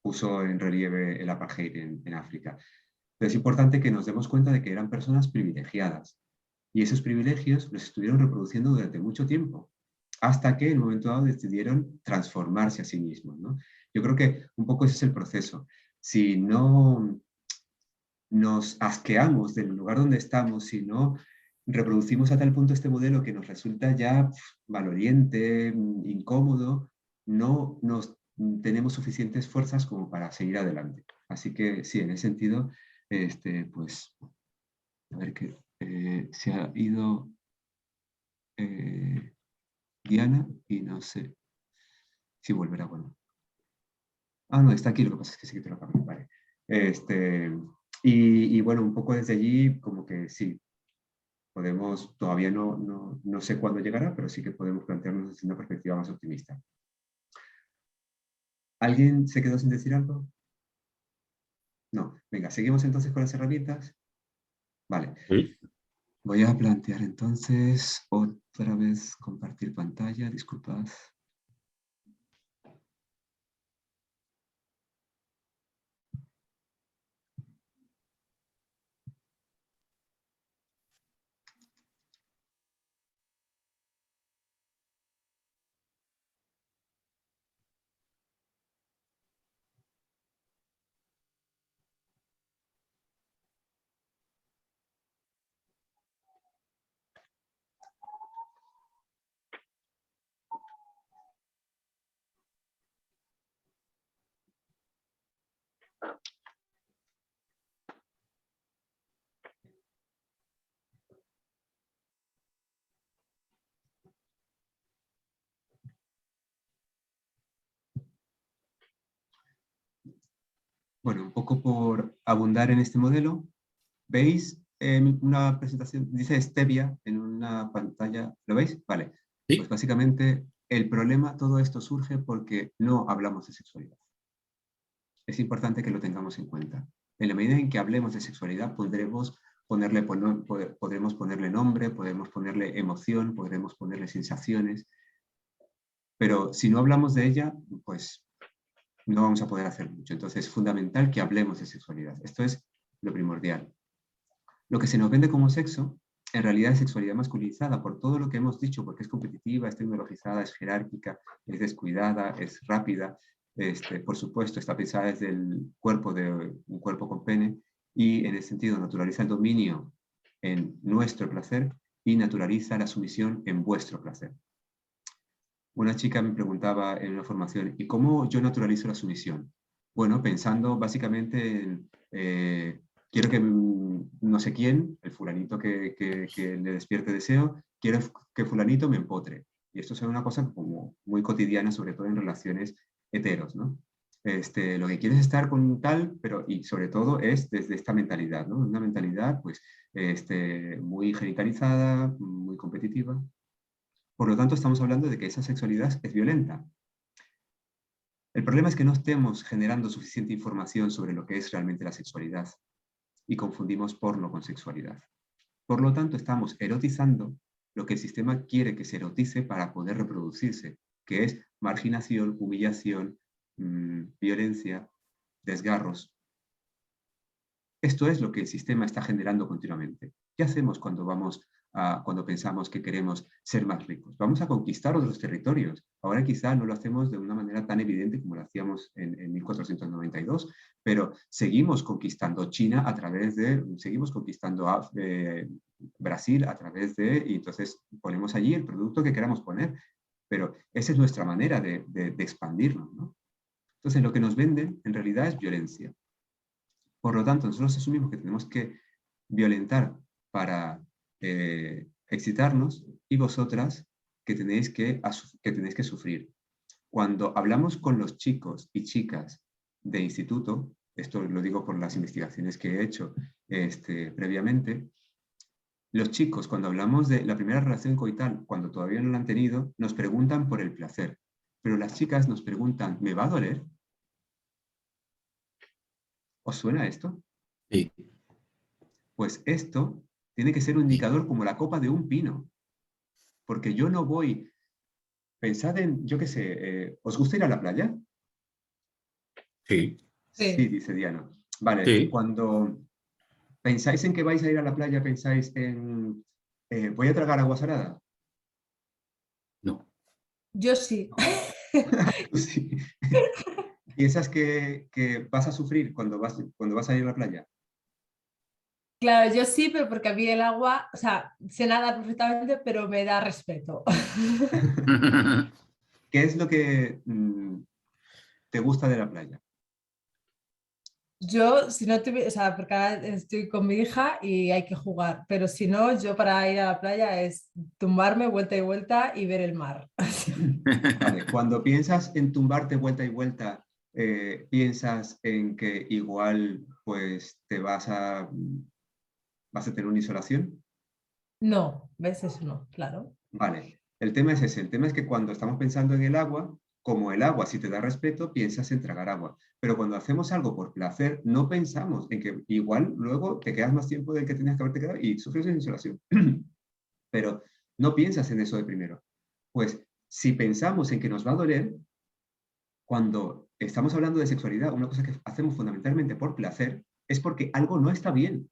puso en relieve el apartheid en África. Pero es importante que nos demos cuenta de que eran personas privilegiadas. Y esos privilegios los estuvieron reproduciendo durante mucho tiempo, hasta que en un momento dado decidieron transformarse a sí mismos, ¿no? Yo creo que un poco ese es el proceso. Si no nos asqueamos del lugar donde estamos, si no reproducimos a tal punto este modelo que nos resulta ya maloliente, incómodo, no nos tenemos suficientes fuerzas como para seguir adelante. Así que sí, en ese sentido, pues, a ver qué... se ha ido Diana y no sé si volverá. Bueno. Ah, no, está aquí, lo que pasa es que sí que te lo acabo. Vale. Y bueno, un poco desde allí, como que sí, podemos, todavía no sé cuándo llegará, pero sí que podemos plantearnos desde una perspectiva más optimista. ¿Alguien se quedó sin decir algo? No. Venga, seguimos entonces con las herramientas. Vale. Sí. Voy a plantear entonces otra vez compartir pantalla, disculpad. Bueno, un poco por abundar en este modelo, ¿veis una presentación? Dice Stevia en una pantalla, ¿lo veis? Vale. Sí. Pues básicamente el problema, todo esto surge porque no hablamos de sexualidad. Es importante que lo tengamos en cuenta. En la medida en que hablemos de sexualidad, podremos ponerle nombre, podemos ponerle emoción, podremos ponerle sensaciones, pero si no hablamos de ella, pues no vamos a poder hacer mucho. Entonces es fundamental que hablemos de sexualidad. Esto es lo primordial. Lo que se nos vende como sexo, en realidad es sexualidad masculinizada por todo lo que hemos dicho, porque es competitiva, es tecnologizada, es jerárquica, es descuidada, es rápida, por supuesto está pensada desde el cuerpo de un cuerpo con pene, y en ese sentido naturaliza el dominio en nuestro placer y naturaliza la sumisión en vuestro placer. Una chica me preguntaba en una formación, ¿y cómo yo naturalizo la sumisión? Bueno, pensando básicamente en, quiero que no sé quién, el fulanito que le despierte deseo, quiero que fulanito me empotre. Y esto es una cosa como muy cotidiana, sobre todo en relaciones heteros, ¿no? Lo que quieres es estar con tal, pero y sobre todo es desde esta mentalidad, ¿no? Una mentalidad pues muy genitalizada, muy competitiva. Por lo tanto, estamos hablando de que esa sexualidad es violenta. El problema es que no estemos generando suficiente información sobre lo que es realmente la sexualidad y confundimos porno con sexualidad. Por lo tanto, estamos erotizando lo que el sistema quiere que se erotice para poder reproducirse, que es marginación, humillación, violencia, desgarros. Esto es lo que el sistema está generando continuamente. ¿Qué hacemos cuando cuando pensamos que queremos ser más ricos? Vamos a conquistar otros territorios. Ahora quizá no lo hacemos de una manera tan evidente como lo hacíamos en 1492, pero seguimos conquistando China seguimos conquistando Brasil a través y entonces ponemos allí el producto que queramos poner. Pero esa es nuestra manera de expandirnos, ¿no? Entonces lo que nos venden en realidad es violencia. Por lo tanto, nosotros asumimos que tenemos que violentar para excitarnos y vosotras que tenéis que sufrir. Cuando hablamos con los chicos y chicas de instituto, esto lo digo por las investigaciones que he hecho previamente, los chicos cuando hablamos de la primera relación coital, cuando todavía no la han tenido, nos preguntan por el placer, pero las chicas nos preguntan, ¿me va a doler? ¿Os suena esto? Sí. Pues esto tiene que ser un indicador como la copa de un pino. Porque yo no voy... Pensad en, yo qué sé, ¿os gusta ir a la playa? Sí. Sí, dice Diana. Vale, Sí. cuando pensáis en que vais a ir a la playa, pensáis en... ¿voy a tragar agua salada? No. Yo sí. Sí. ¿Piensas que vas a sufrir cuando vas a ir a la playa? Claro, yo sí, pero porque a mí el agua, o sea, sé nadar perfectamente, pero me da respeto. ¿Qué es lo que te gusta de la playa? Yo, si no tuviera, o sea, porque ahora estoy con mi hija y hay que jugar, pero si no, yo para ir a la playa es tumbarme vuelta y vuelta y ver el mar. Vale, cuando piensas en tumbarte vuelta y vuelta, piensas en que igual pues vas a tener una insolación. No, ¿ves? Eso no, claro. Vale, el tema es ese, el tema es que cuando estamos pensando en el agua, como el agua, si te da respeto, piensas en tragar agua. Pero cuando hacemos algo por placer, no pensamos en que igual luego te quedas más tiempo del que tenías que haberte quedado y sufres una insolación. Pero no piensas en eso de primero. Pues si pensamos en que nos va a doler, cuando estamos hablando de sexualidad, una cosa que hacemos fundamentalmente por placer, es porque algo no está bien.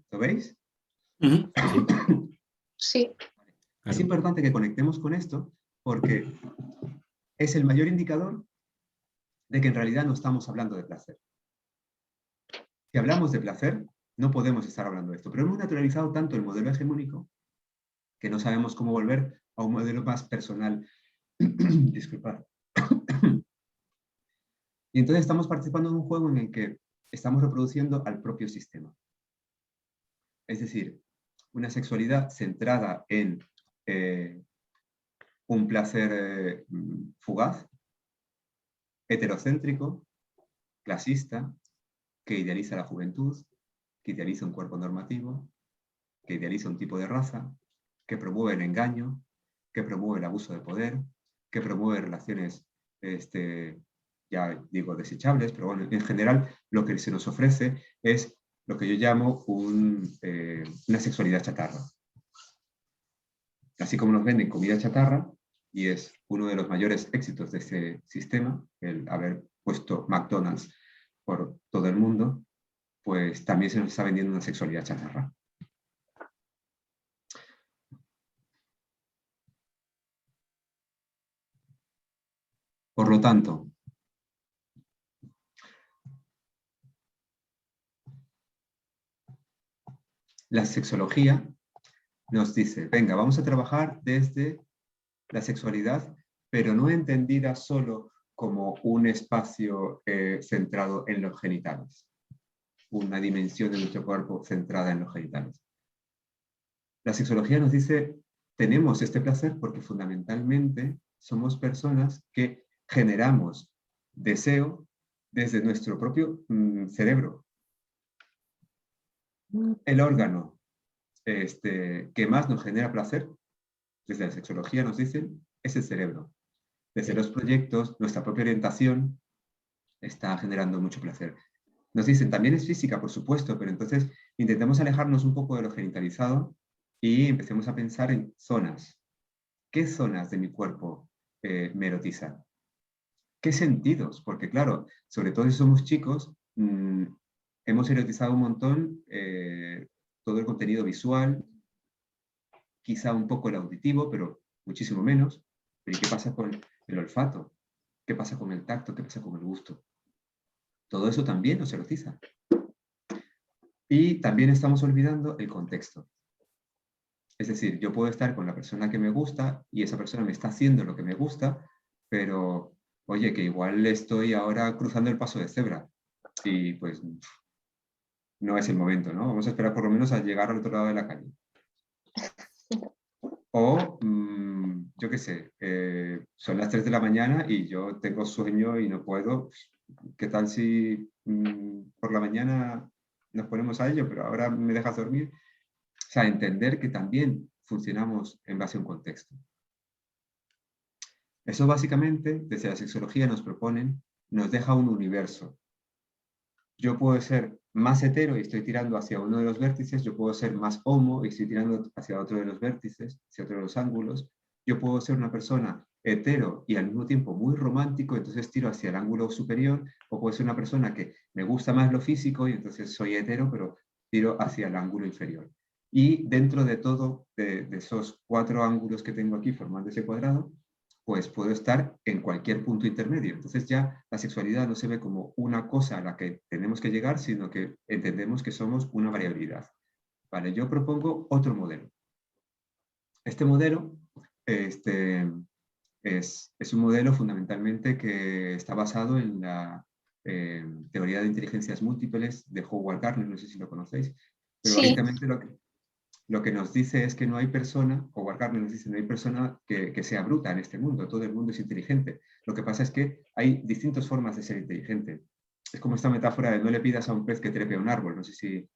¿Lo veis? Sí. Es importante que conectemos con esto porque es el mayor indicador de que en realidad no estamos hablando de placer. Si hablamos de placer, no podemos estar hablando de esto, pero hemos naturalizado tanto el modelo hegemónico que no sabemos cómo volver a un modelo más personal. Disculpad. Y entonces estamos participando en un juego en el que estamos reproduciendo al propio sistema. Es decir, una sexualidad centrada en un placer fugaz, heterocéntrico, clasista, que idealiza la juventud, que idealiza un cuerpo normativo, que idealiza un tipo de raza, que promueve el engaño, que promueve el abuso de poder, que promueve relaciones, ya digo, desechables, pero bueno, en general lo que se nos ofrece es lo que yo llamo una sexualidad chatarra. Así como nos venden comida chatarra, y es uno de los mayores éxitos de este sistema, el haber puesto McDonald's por todo el mundo, pues también se nos está vendiendo una sexualidad chatarra. Por lo tanto, la sexología nos dice, venga, vamos a trabajar desde la sexualidad, pero no entendida solo como un espacio centrado en los genitales, una dimensión de nuestro cuerpo centrada en los genitales. La sexología nos dice, tenemos este placer porque fundamentalmente somos personas que generamos deseo desde nuestro propio cerebro. El órgano que más nos genera placer, desde la sexología nos dicen, es el cerebro. Desde los proyectos, nuestra propia orientación está generando mucho placer. Nos dicen, también es física, por supuesto, pero entonces intentemos alejarnos un poco de lo genitalizado y empecemos a pensar en zonas. ¿Qué zonas de mi cuerpo me erotizan? ¿Qué sentidos? Porque claro, sobre todo si somos chicos, hemos erotizado un montón todo el contenido visual, quizá un poco el auditivo, pero muchísimo menos. Pero ¿y qué pasa con el olfato? ¿Qué pasa con el tacto? ¿Qué pasa con el gusto? Todo eso también nos erotiza. Y también estamos olvidando el contexto. Es decir, yo puedo estar con la persona que me gusta y esa persona me está haciendo lo que me gusta, pero oye, que igual estoy ahora cruzando el paso de cebra y pues no es el momento, ¿no? Vamos a esperar por lo menos a llegar al otro lado de la calle. O, yo qué sé, son las 3 de la mañana y yo tengo sueño y no puedo. ¿Qué tal si por la mañana nos ponemos a ello, pero ahora me dejas dormir? O sea, entender que también funcionamos en base a un contexto. Eso básicamente, desde la sexología nos proponen, nos deja un universo. Yo puedo ser más hetero y estoy tirando hacia uno de los vértices, yo puedo ser más homo y estoy tirando hacia otro de los vértices, hacia otro de los ángulos. Yo puedo ser una persona hetero y al mismo tiempo muy romántico, entonces tiro hacia el ángulo superior, o puedo ser una persona que me gusta más lo físico y entonces soy hetero, pero tiro hacia el ángulo inferior. Y dentro de todo, de esos 4 ángulos que tengo aquí formando ese cuadrado, pues puedo estar en cualquier punto intermedio. Entonces ya la sexualidad no se ve como una cosa a la que tenemos que llegar, sino que entendemos que somos una variabilidad. Vale, yo propongo otro modelo. Este modelo es un modelo fundamentalmente que está basado en la teoría de inteligencias múltiples de Howard Gardner, no sé si lo conocéis, pero Sí. básicamente lo que nos dice es que no hay persona, Howard Gardner nos dice, no hay persona que sea bruta en este mundo, todo el mundo es inteligente. Lo que pasa es que hay distintas formas de ser inteligente. Es como esta metáfora de no le pidas a un pez que trepe a un árbol, no sé si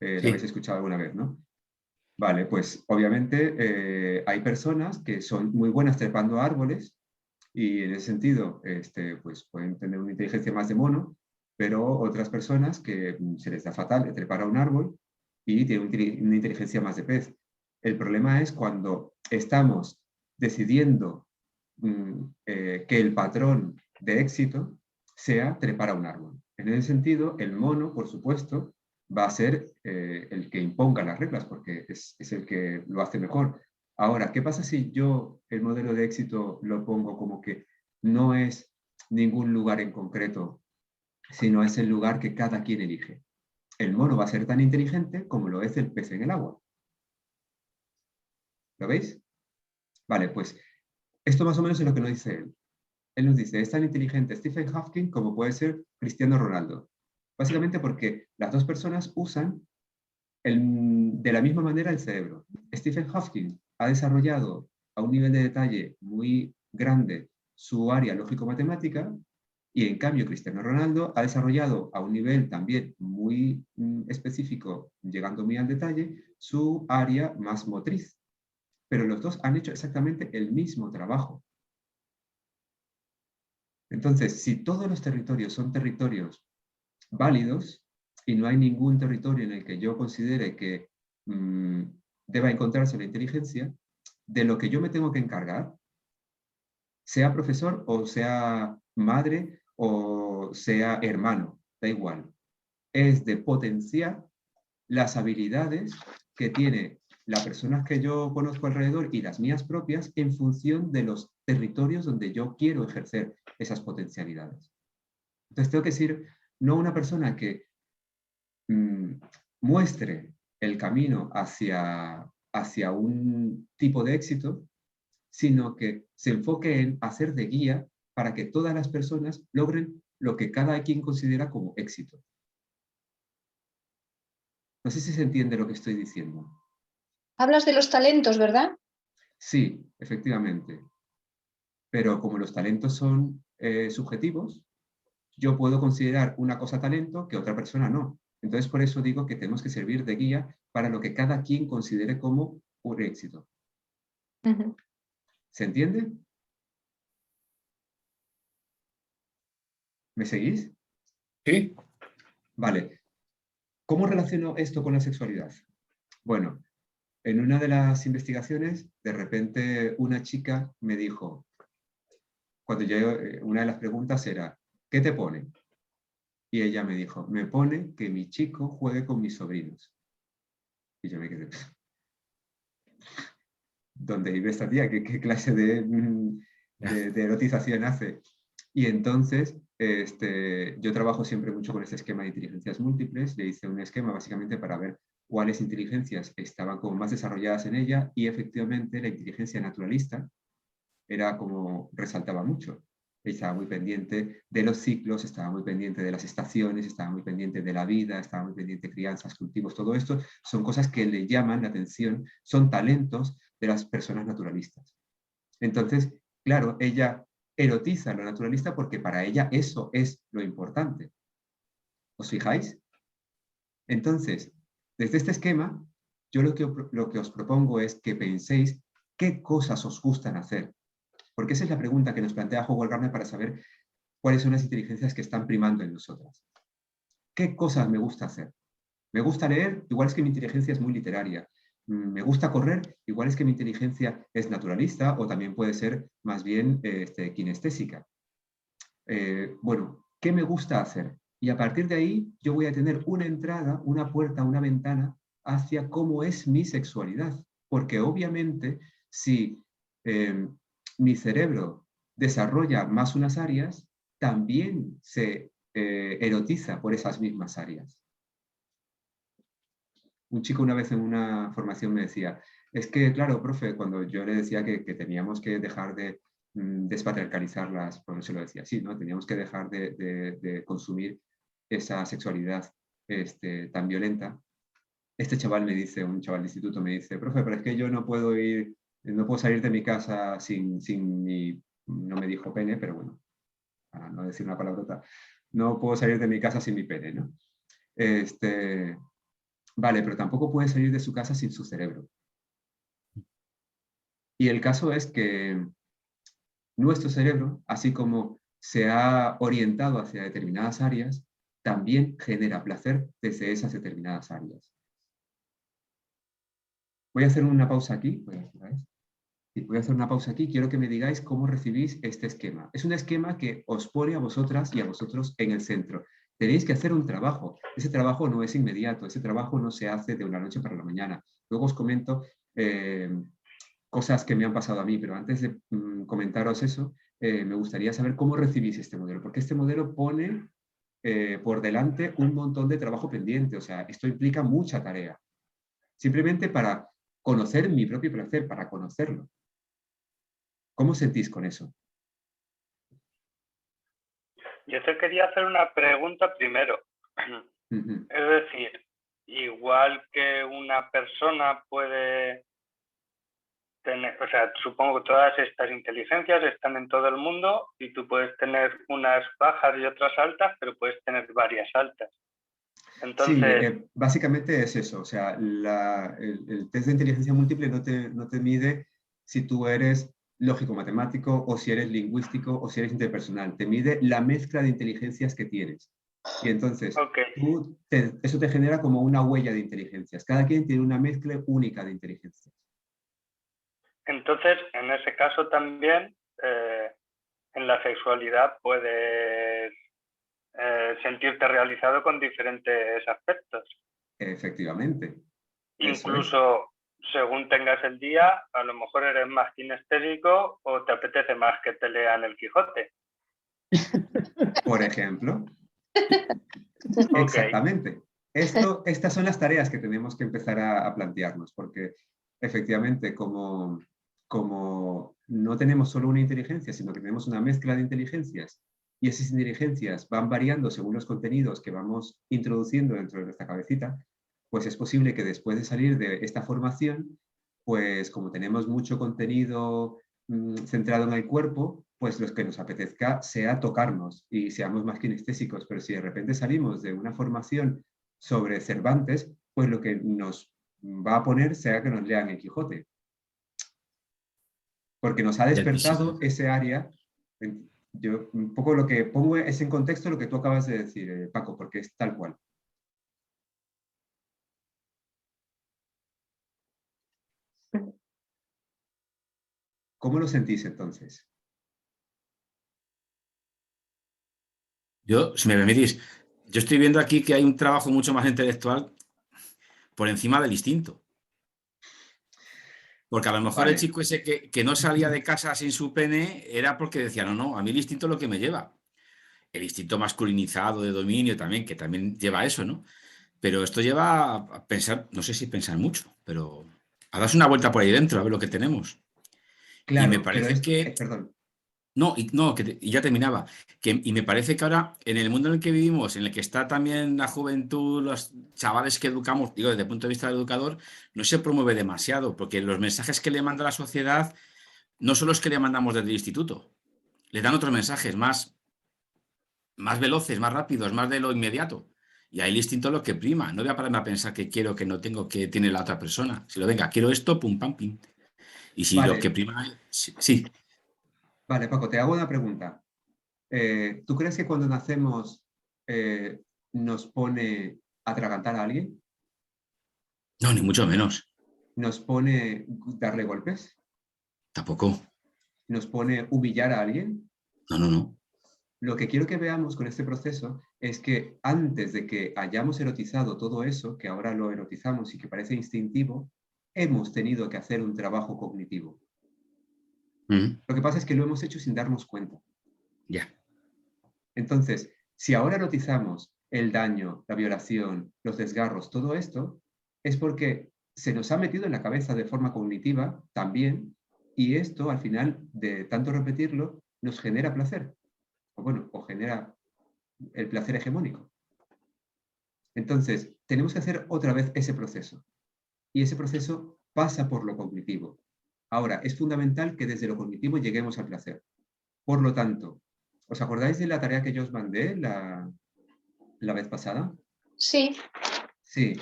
lo habéis escuchado alguna vez, ¿no? Vale, pues obviamente hay personas que son muy buenas trepando a árboles y en ese sentido pues pueden tener una inteligencia más de mono, pero otras personas que se les da fatal de trepar a un árbol y tienen una inteligencia más de pez. El problema es cuando estamos decidiendo que el patrón de éxito sea trepar a un árbol. En ese sentido, el mono, por supuesto, va a ser el que imponga las reglas, porque es el que lo hace mejor. Ahora, ¿qué pasa si yo el modelo de éxito lo pongo como que no es ningún lugar en concreto, sino es el lugar que cada quien elige? El mono va a ser tan inteligente como lo es el pez en el agua. ¿Lo veis? Vale, pues esto más o menos es lo que nos dice él. Él nos dice, es tan inteligente Stephen Hawking como puede ser Cristiano Ronaldo. Básicamente porque las dos personas usan de la misma manera el cerebro. Stephen Hawking ha desarrollado a un nivel de detalle muy grande su área lógico-matemática y en cambio Cristiano Ronaldo ha desarrollado a un nivel también muy específico, llegando muy al detalle, su área más motriz. Pero los dos han hecho exactamente el mismo trabajo. Entonces, si todos los territorios son territorios válidos y no hay ningún territorio en el que yo considere que deba encontrarse la inteligencia, de lo que yo me tengo que encargar, sea profesor o sea madre o sea hermano, da igual, es de potenciar las habilidades que tiene la persona que yo conozco alrededor y las mías propias en función de los territorios donde yo quiero ejercer esas potencialidades. Entonces tengo que ser no una persona que muestre el camino hacia un tipo de éxito, sino que se enfoque en hacer de guía para que todas las personas logren lo que cada quien considera como éxito. No sé si se entiende lo que estoy diciendo. Hablas de los talentos, ¿verdad? Sí, efectivamente. Pero como los talentos son subjetivos, yo puedo considerar una cosa talento que otra persona no. Entonces, por eso digo que tenemos que servir de guía para lo que cada quien considere como un éxito. ¿Se entiende? ¿Me seguís? Sí. Vale. ¿Cómo relaciono esto con la sexualidad? Bueno, en una de las investigaciones, de repente una chica me dijo, cuando yo, una de las preguntas era, ¿qué te pone? Y ella me dijo, me pone que mi chico juegue con mis sobrinos. Y yo me quedé, ¿dónde vive esta tía? ¿Qué clase de erotización hace? Y entonces, yo trabajo siempre mucho con este esquema de inteligencias múltiples. Le hice un esquema básicamente para ver cuáles inteligencias estaban como más desarrolladas en ella, y efectivamente la inteligencia naturalista era como resaltaba mucho. Estaba muy pendiente de los ciclos, estaba muy pendiente de las estaciones, estaba muy pendiente de la vida, estaba muy pendiente de crianzas, cultivos, todo esto son cosas que le llaman la atención, son talentos de las personas naturalistas. Entonces, claro, ella erotiza lo naturalista porque para ella eso es lo importante. ¿Os fijáis? Entonces, desde este esquema, yo lo que os propongo es que penséis qué cosas os gustan hacer. Porque esa es la pregunta que nos plantea Howard Gardner para saber cuáles son las inteligencias que están primando en nosotras. ¿Qué cosas me gusta hacer? Me gusta leer, igual es que mi inteligencia es muy literaria. Me gusta correr, igual es que mi inteligencia es naturalista, o también puede ser más bien kinestésica. Bueno, ¿qué me gusta hacer? Y a partir de ahí yo voy a tener una entrada, una puerta, una ventana hacia cómo es mi sexualidad. Porque obviamente si mi cerebro desarrolla más unas áreas, también se erotiza por esas mismas áreas. Un chico una vez en una formación me decía, es que, claro, profe, cuando yo le decía que teníamos que dejar de despatriarcalizar bueno, se lo decía así, ¿no? Teníamos que dejar de consumir esa sexualidad tan violenta. Este chaval me dice, un chaval de instituto me dice, profe, pero es que yo no puedo salir de mi casa sin mi, no me dijo pene, pero bueno, para no decir una palabrota, no puedo salir de mi casa sin mi pene, ¿no? Vale, pero tampoco puede salir de su casa sin su cerebro. Y el caso es que nuestro cerebro, así como se ha orientado hacia determinadas áreas, también genera placer desde esas determinadas áreas. Voy a hacer una pausa aquí. Voy a hacer una pausa aquí. Quiero que me digáis cómo recibís este esquema. Es un esquema que os pone a vosotras y a vosotros en el centro. Tenéis que hacer un trabajo. Ese trabajo no es inmediato. Ese trabajo no se hace de una noche para la mañana. Luego os comento cosas que me han pasado a mí, pero antes de comentaros eso, me gustaría saber cómo recibís este modelo, porque este modelo pone por delante un montón de trabajo pendiente. O sea, esto implica mucha tarea. Simplemente para conocer mi propio placer, para conocerlo. ¿Cómo sentís con eso? Yo te quería hacer una pregunta primero. Es decir, igual que una persona puede tener, o sea, supongo que todas estas inteligencias están en todo el mundo y tú puedes tener unas bajas y otras altas, pero puedes tener varias altas. Entonces, sí, básicamente es eso. O sea, el test de inteligencia múltiple no te mide si tú eres lógico-matemático, o si eres lingüístico, o si eres interpersonal. Te mide la mezcla de inteligencias que tienes. Y entonces, eso te genera como una huella de inteligencias. Cada quien tiene una mezcla única de inteligencias. Entonces, en ese caso también, en la sexualidad puedes sentirte realizado con diferentes aspectos. Efectivamente. Incluso según tengas el día, a lo mejor eres más kinestésico o te apetece más que te lean el Quijote. Por ejemplo. Exactamente. Estas son las tareas que tenemos que empezar a plantearnos, porque efectivamente, como no tenemos solo una inteligencia, sino que tenemos una mezcla de inteligencias, y esas inteligencias van variando según los contenidos que vamos introduciendo dentro de nuestra cabecita, pues es posible que después de salir de esta formación, pues como tenemos mucho contenido centrado en el cuerpo, pues lo que nos apetezca sea tocarnos y seamos más kinestésicos. Pero si de repente salimos de una formación sobre Cervantes, pues lo que nos va a poner sea que nos lean el Quijote. Porque nos ha despertado ese área. Yo un poco lo que pongo es en contexto lo que tú acabas de decir, Paco, porque es tal cual. ¿Cómo lo sentís entonces? Yo, si me permitís, yo estoy viendo aquí que hay un trabajo mucho más intelectual por encima del instinto. Porque a lo mejor el chico ese que no salía de casa sin su pene era porque decía, no, a mí el instinto es lo que me lleva. El instinto masculinizado de dominio también, que también lleva a eso, ¿no? Pero esto lleva a pensar, no sé si pensar mucho, pero a darse una vuelta por ahí dentro, a ver lo que tenemos. Claro, y me parece que... perdón. Y ya terminaba. Y me parece que ahora, en el mundo en el que vivimos, en el que está también la juventud, los chavales que educamos, digo, desde el punto de vista del educador, no se promueve demasiado, porque los mensajes que le manda la sociedad no son los que le mandamos desde el instituto. Le dan otros mensajes más veloces, más rápidos, más de lo inmediato. Y ahí el instinto es lo que prima. No voy a pararme a pensar que quiero, que no tengo, que tiene la otra persona. Si lo venga, quiero esto, pum, pam, pim. Y si lo que prima... Sí. Vale, Paco, te hago una pregunta. ¿Tú crees que cuando nacemos nos pone atragantar a alguien? No, ni mucho menos. ¿Nos pone darle golpes? Tampoco. ¿Nos pone humillar a alguien? No. Lo que quiero que veamos con este proceso es que antes de que hayamos erotizado todo eso, que ahora lo erotizamos y que parece instintivo, hemos tenido que hacer un trabajo cognitivo. Lo que pasa es que lo hemos hecho sin darnos cuenta. Ya. Entonces, si ahora erotizamos el daño, la violación, los desgarros, todo esto, es porque se nos ha metido en la cabeza de forma cognitiva también, y esto, al final, de tanto repetirlo, nos genera placer. O genera el placer hegemónico. Entonces, tenemos que hacer otra vez ese proceso. Y ese proceso pasa por lo cognitivo. Ahora, es fundamental que desde lo cognitivo lleguemos al placer. Por lo tanto, ¿os acordáis de la tarea que yo os mandé la vez pasada? Sí. Sí.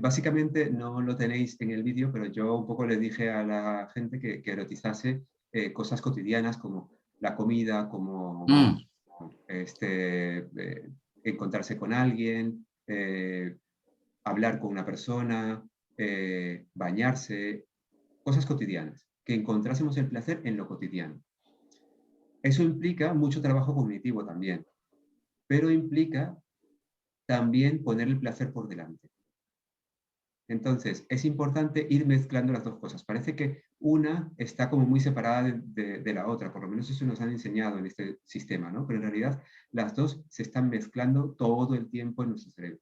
Básicamente no lo tenéis en el vídeo, pero yo un poco le dije a la gente que erotizase cosas cotidianas como la comida, como encontrarse con alguien, hablar con una persona, bañarse, cosas cotidianas, que encontrásemos el placer en lo cotidiano. Eso implica mucho trabajo cognitivo también, pero implica también poner el placer por delante. Entonces, es importante ir mezclando las dos cosas. Parece que una está como muy separada de la otra, por lo menos eso nos han enseñado en este sistema, ¿no? Pero en realidad las dos se están mezclando todo el tiempo en nuestro cerebro.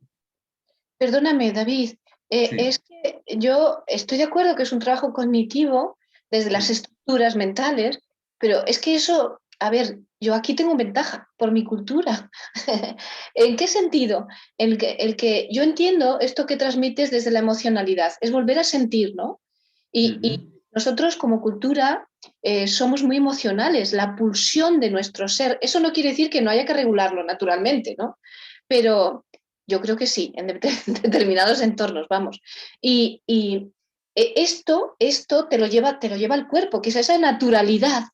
Perdóname, David, Sí. es que yo estoy de acuerdo que es un trabajo cognitivo desde las estructuras mentales, pero es que eso, a ver, yo aquí tengo ventaja por mi cultura. ¿En qué sentido? El que yo entiendo esto que transmites desde la emocionalidad, es volver a sentir, ¿no? Y nosotros como cultura somos muy emocionales, la pulsión de nuestro ser. Eso no quiere decir que no haya que regularlo naturalmente, ¿no? Pero yo creo que sí, en determinados entornos, vamos. Y esto te lo lleva al cuerpo, que es esa naturalidad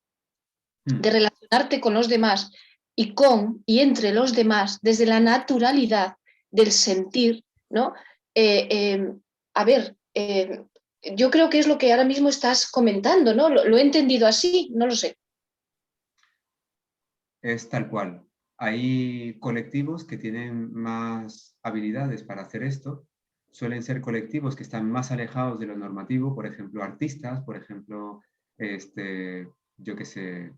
de relacionarte con los demás y entre los demás, desde la naturalidad del sentir, ¿no? Yo creo que es lo que ahora mismo estás comentando, ¿no? Lo he entendido así, no lo sé. Es tal cual. Hay colectivos que tienen más habilidades para hacer esto. Suelen ser colectivos que están más alejados de lo normativo, por ejemplo, artistas, por ejemplo, yo qué sé,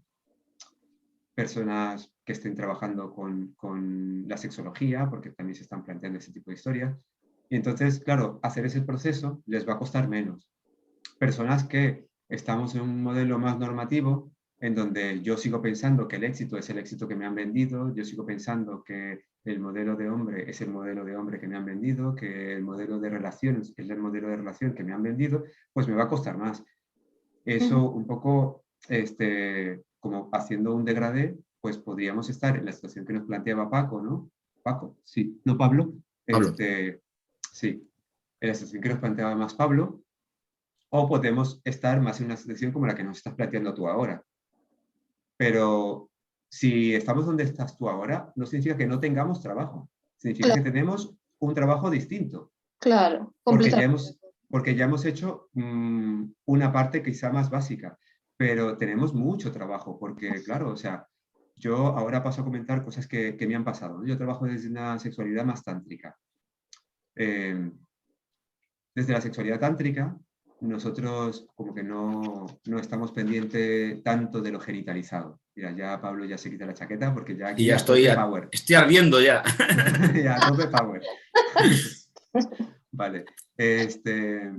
personas que estén trabajando con la sexología, porque también se están planteando ese tipo de historias. Y entonces, claro, hacer ese proceso les va a costar menos. Personas que estamos en un modelo más normativo, en donde yo sigo pensando que el éxito es el éxito que me han vendido, yo sigo pensando que el modelo de hombre es el modelo de hombre que me han vendido, que el modelo de relaciones es el modelo de relación que me han vendido, pues me va a costar más. Eso un poco, como haciendo un degradé, pues podríamos estar en la situación que nos planteaba Paco, ¿no? Paco, sí, no Pablo. Pablo. Sí, en la situación que nos planteaba más Pablo, o podemos estar más en una situación como la que nos estás planteando tú ahora. Pero si estamos donde estás tú ahora, no significa que no tengamos trabajo. Significa que tenemos un trabajo distinto. Claro, porque ya hemos hecho una parte quizá más básica. pero tenemos mucho trabajo, porque claro, o sea, yo ahora paso a comentar cosas que me han pasado, ¿no? Yo trabajo desde una sexualidad más tántrica. Desde la sexualidad tántrica, nosotros como que no estamos pendientes tanto de lo genitalizado. Mira, ya Pablo ya se quita la chaqueta porque ya aquí y ya estoy ardiendo ya. Ya, tope power. Vale. Desde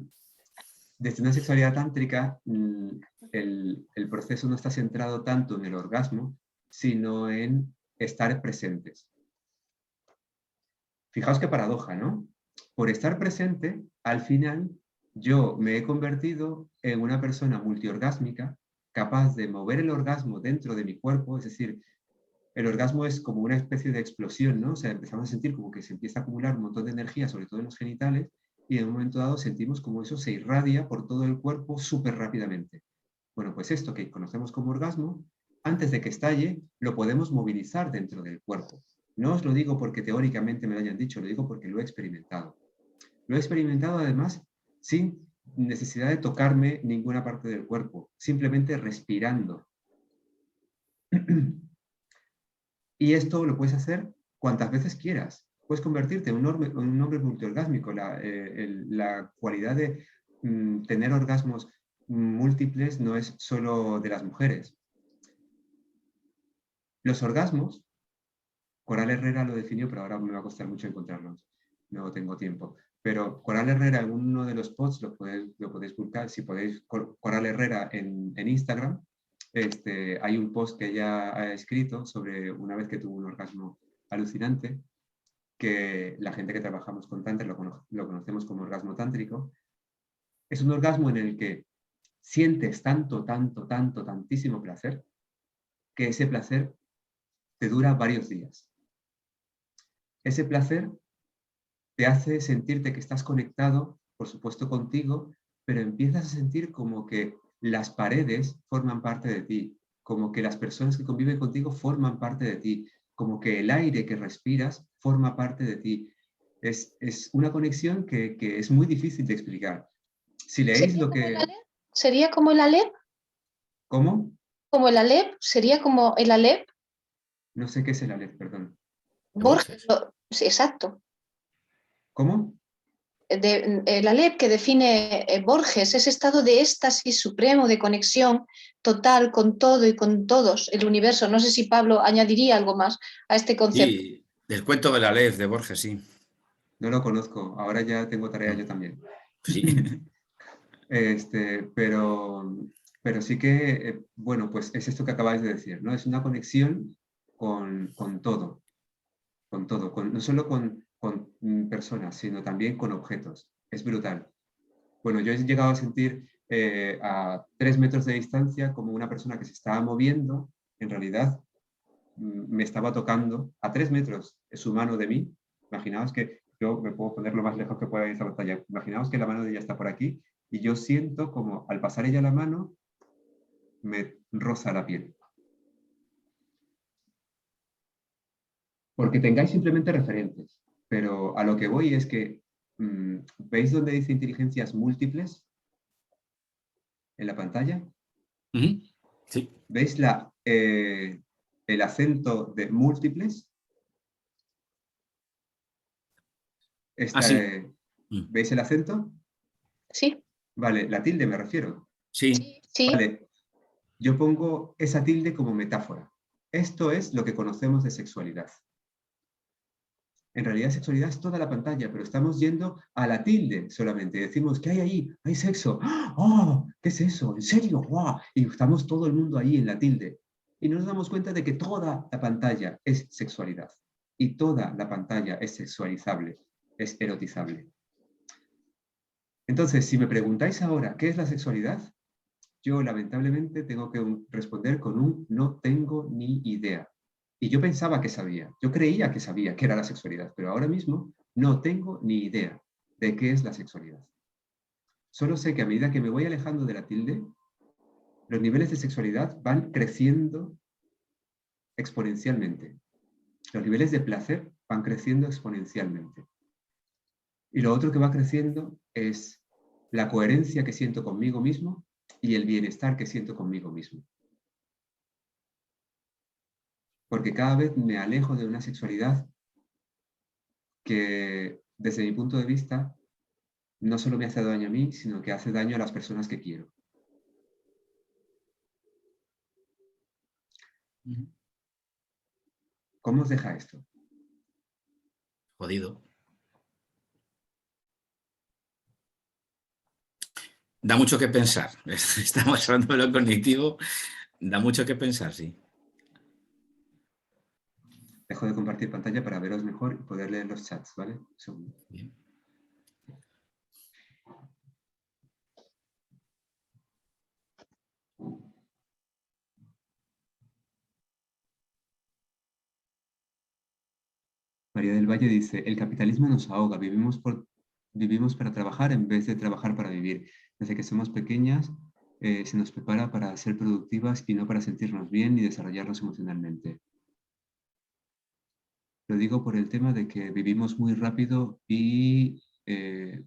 una sexualidad tántrica, el proceso no está centrado tanto en el orgasmo, sino en estar presentes. Fijaos qué paradoja, ¿no? Por estar presente, al final, yo me he convertido en una persona multiorgásmica, capaz de mover el orgasmo dentro de mi cuerpo, es decir, el orgasmo es como una especie de explosión, ¿no? O sea, empezamos a sentir como que se empieza a acumular un montón de energía, sobre todo en los genitales, y en un momento dado sentimos como eso se irradia por todo el cuerpo súper rápidamente. Bueno, pues esto que conocemos como orgasmo, antes de que estalle, lo podemos movilizar dentro del cuerpo. No os lo digo porque teóricamente me lo hayan dicho, lo digo porque lo he experimentado. Lo he experimentado además sin necesidad de tocarme ninguna parte del cuerpo, simplemente respirando. Y esto lo puedes hacer cuantas veces quieras. Puedes convertirte en un hombre multiorgásmico. La cualidad de tener orgasmos múltiples no es solo de las mujeres. Los orgasmos, Coral Herrera lo definió, pero ahora me va a costar mucho encontrarlos. No tengo tiempo. Pero Coral Herrera, en uno de los posts, lo podéis buscar. Si podéis, Coral Herrera en Instagram, hay un post que ella ha escrito sobre una vez que tuvo un orgasmo alucinante, que la gente que trabajamos con Tantra lo conocemos como orgasmo tántrico. Es un orgasmo en el que sientes tantísimo placer, que ese placer te dura varios días. Ese placer te hace sentirte que estás conectado, por supuesto, contigo, pero empiezas a sentir como que las paredes forman parte de ti, como que las personas que conviven contigo forman parte de ti, como que el aire que respiras forma parte de ti. Es una conexión que es muy difícil de explicar. Si leéis lo que... ¿Sería como el Alep? ¿Cómo? ¿Como el Alep? ¿Sería como el Alep? No sé qué es el Alep, perdón. Borges. Sí, exacto. ¿Cómo? El Alep que define Borges, ese estado de éxtasis supremo, de conexión total con todo y con todos, el universo. No sé si Pablo añadiría algo más a este concepto. Sí, del cuento del Aleph de Borges, sí. No lo conozco, ahora ya tengo tarea yo también. Sí. Pero sí que, bueno, pues es esto que acabáis de decir, ¿no? Es una conexión con todo, no solo con personas, sino también con objetos. Es brutal. Bueno, yo he llegado a sentir a 3 metros de distancia como una persona que se estaba moviendo, en realidad me estaba tocando a 3 metros su mano de mí. Imaginaos que yo me puedo poner lo más lejos que pueda en esta pantalla. Imaginaos que la mano de ella está por aquí y yo siento como al pasar ella la mano me roza la piel. Porque tengáis simplemente referentes. Pero a lo que voy es que, ¿veis dónde dice inteligencias múltiples? En la pantalla. Sí. ¿Veis el acento de múltiples? ¿Veis el acento? Sí. Vale, la tilde me refiero. Sí. Sí. Vale, yo pongo esa tilde como metáfora. Esto es lo que conocemos de sexualidad. En realidad sexualidad es toda la pantalla, pero estamos yendo a la tilde solamente. Decimos, ¿qué hay ahí? ¿Hay sexo? ¡Oh! ¿Qué es eso? ¿En serio? ¡Wow! Y estamos todo el mundo ahí en la tilde. Y nos damos cuenta de que toda la pantalla es sexualidad. Y toda la pantalla es sexualizable, es erotizable. Entonces, si me preguntáis ahora, ¿qué es la sexualidad? Yo lamentablemente tengo que responder con un no tengo ni idea. Y yo pensaba que sabía, yo creía que sabía qué era la sexualidad, pero ahora mismo no tengo ni idea de qué es la sexualidad. Solo sé que a medida que me voy alejando de la tilde, los niveles de sexualidad van creciendo exponencialmente. Los niveles de placer van creciendo exponencialmente. Y lo otro que va creciendo es la coherencia que siento conmigo mismo y el bienestar que siento conmigo mismo. Porque cada vez me alejo de una sexualidad que, desde mi punto de vista, no solo me hace daño a mí, sino que hace daño a las personas que quiero. ¿Cómo os deja esto? Jodido. Da mucho que pensar. Estamos hablando de lo cognitivo. Da mucho que pensar, sí. Dejo de compartir pantalla para veros mejor y poder leer los chats, ¿vale? Un segundo. Bien. María del Valle dice, el capitalismo nos ahoga, vivimos para trabajar en vez de trabajar para vivir. Desde que somos pequeñas se nos prepara para ser productivas y no para sentirnos bien ni desarrollarnos emocionalmente. Lo digo por el tema de que vivimos muy rápido y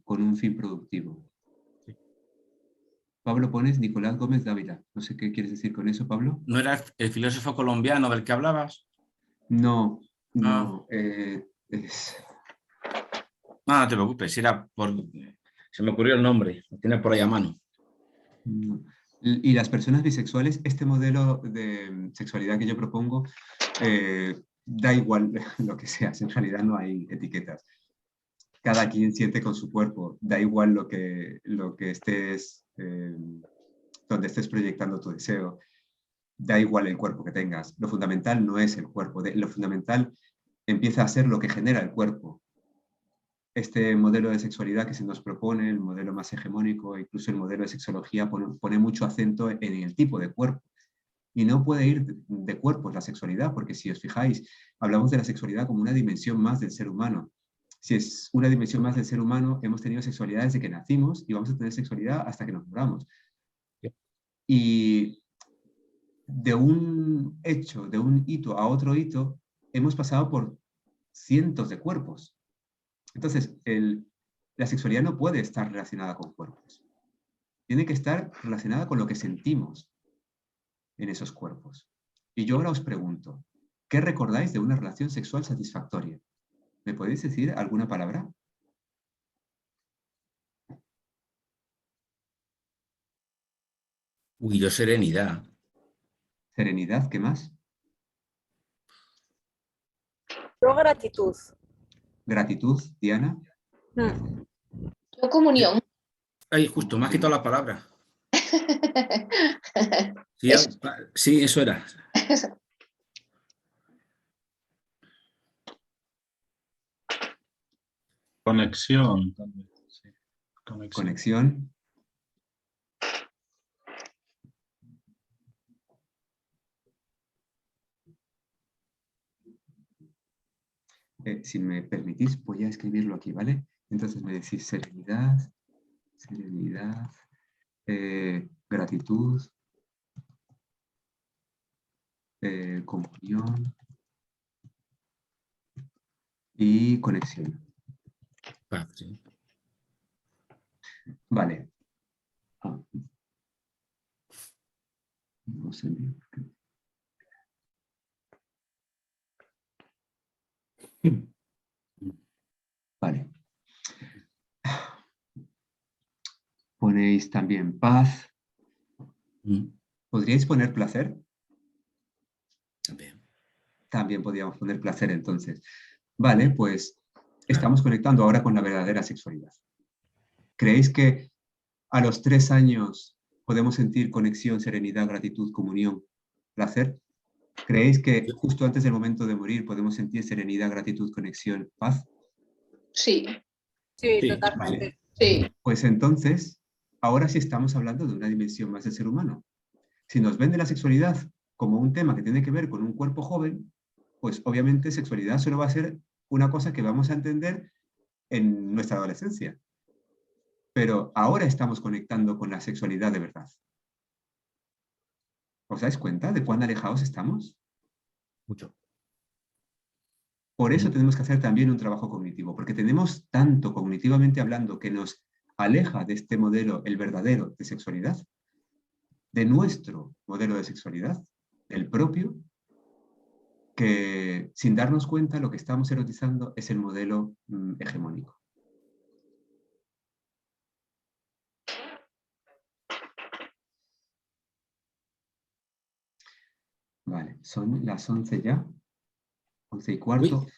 con un fin productivo. Sí. Pablo pones Nicolás Gómez Dávila. No sé qué quieres decir con eso, Pablo. ¿No era el filósofo colombiano del que hablabas? No, no. No te preocupes, se me ocurrió el nombre, lo tiene por ahí a mano. Y las personas bisexuales, este modelo de sexualidad que yo propongo, da igual lo que seas, en realidad no hay etiquetas. Cada quien siente con su cuerpo, da igual lo que estés, donde estés proyectando tu deseo, da igual el cuerpo que tengas. Lo fundamental no es el cuerpo, lo fundamental empieza a ser lo que genera el cuerpo. Este modelo de sexualidad que se nos propone, el modelo más hegemónico, incluso el modelo de sexología, pone mucho acento en el tipo de cuerpo. Y no puede ir de cuerpos la sexualidad, porque si os fijáis, hablamos de la sexualidad como una dimensión más del ser humano. Si es una dimensión más del ser humano, hemos tenido sexualidad desde que nacimos y vamos a tener sexualidad hasta que nos muramos. Y de un hecho, de un hito a otro hito, hemos pasado por cientos de cuerpos. Entonces, la sexualidad no puede estar relacionada con cuerpos. Tiene que estar relacionada con lo que sentimos en esos cuerpos. Y yo ahora os pregunto, ¿qué recordáis de una relación sexual satisfactoria? ¿Me podéis decir alguna palabra? Uy, yo serenidad. Serenidad, ¿qué más? Yo gratitud. Gratitud, Diana. Yo comunión. Ay, justo, me has quitado la palabra. Sí, eso era. Conexión. Sí. Conexión. Si me permitís, voy a escribirlo aquí, ¿vale? Entonces me decís serenidad, gratitud, comunión y conexión. Sí. Vale. No sé bien por qué. Vale. Ponéis también paz. ¿Podríais poner placer? También. También podríamos poner placer entonces. Vale, pues estamos conectando ahora con la verdadera sexualidad. ¿Creéis que a los 3 años podemos sentir conexión, serenidad, gratitud, comunión, placer? ¿Creéis que justo antes del momento de morir podemos sentir serenidad, gratitud, conexión, paz? Sí. Sí, totalmente. Vale. Sí. Pues entonces, ahora sí estamos hablando de una dimensión más del ser humano. Si nos vende la sexualidad como un tema que tiene que ver con un cuerpo joven, pues obviamente sexualidad solo va a ser una cosa que vamos a entender en nuestra adolescencia. Pero ahora estamos conectando con la sexualidad de verdad. ¿Os dais cuenta de cuán alejados estamos? Mucho. Por eso tenemos que hacer también un trabajo cognitivo, porque tenemos tanto cognitivamente hablando que nos aleja de este modelo, el verdadero, de sexualidad, de nuestro modelo de sexualidad, el propio, que sin darnos cuenta lo que estamos erotizando es el modelo hegemónico. Vale, son las 11 ya, 11:15.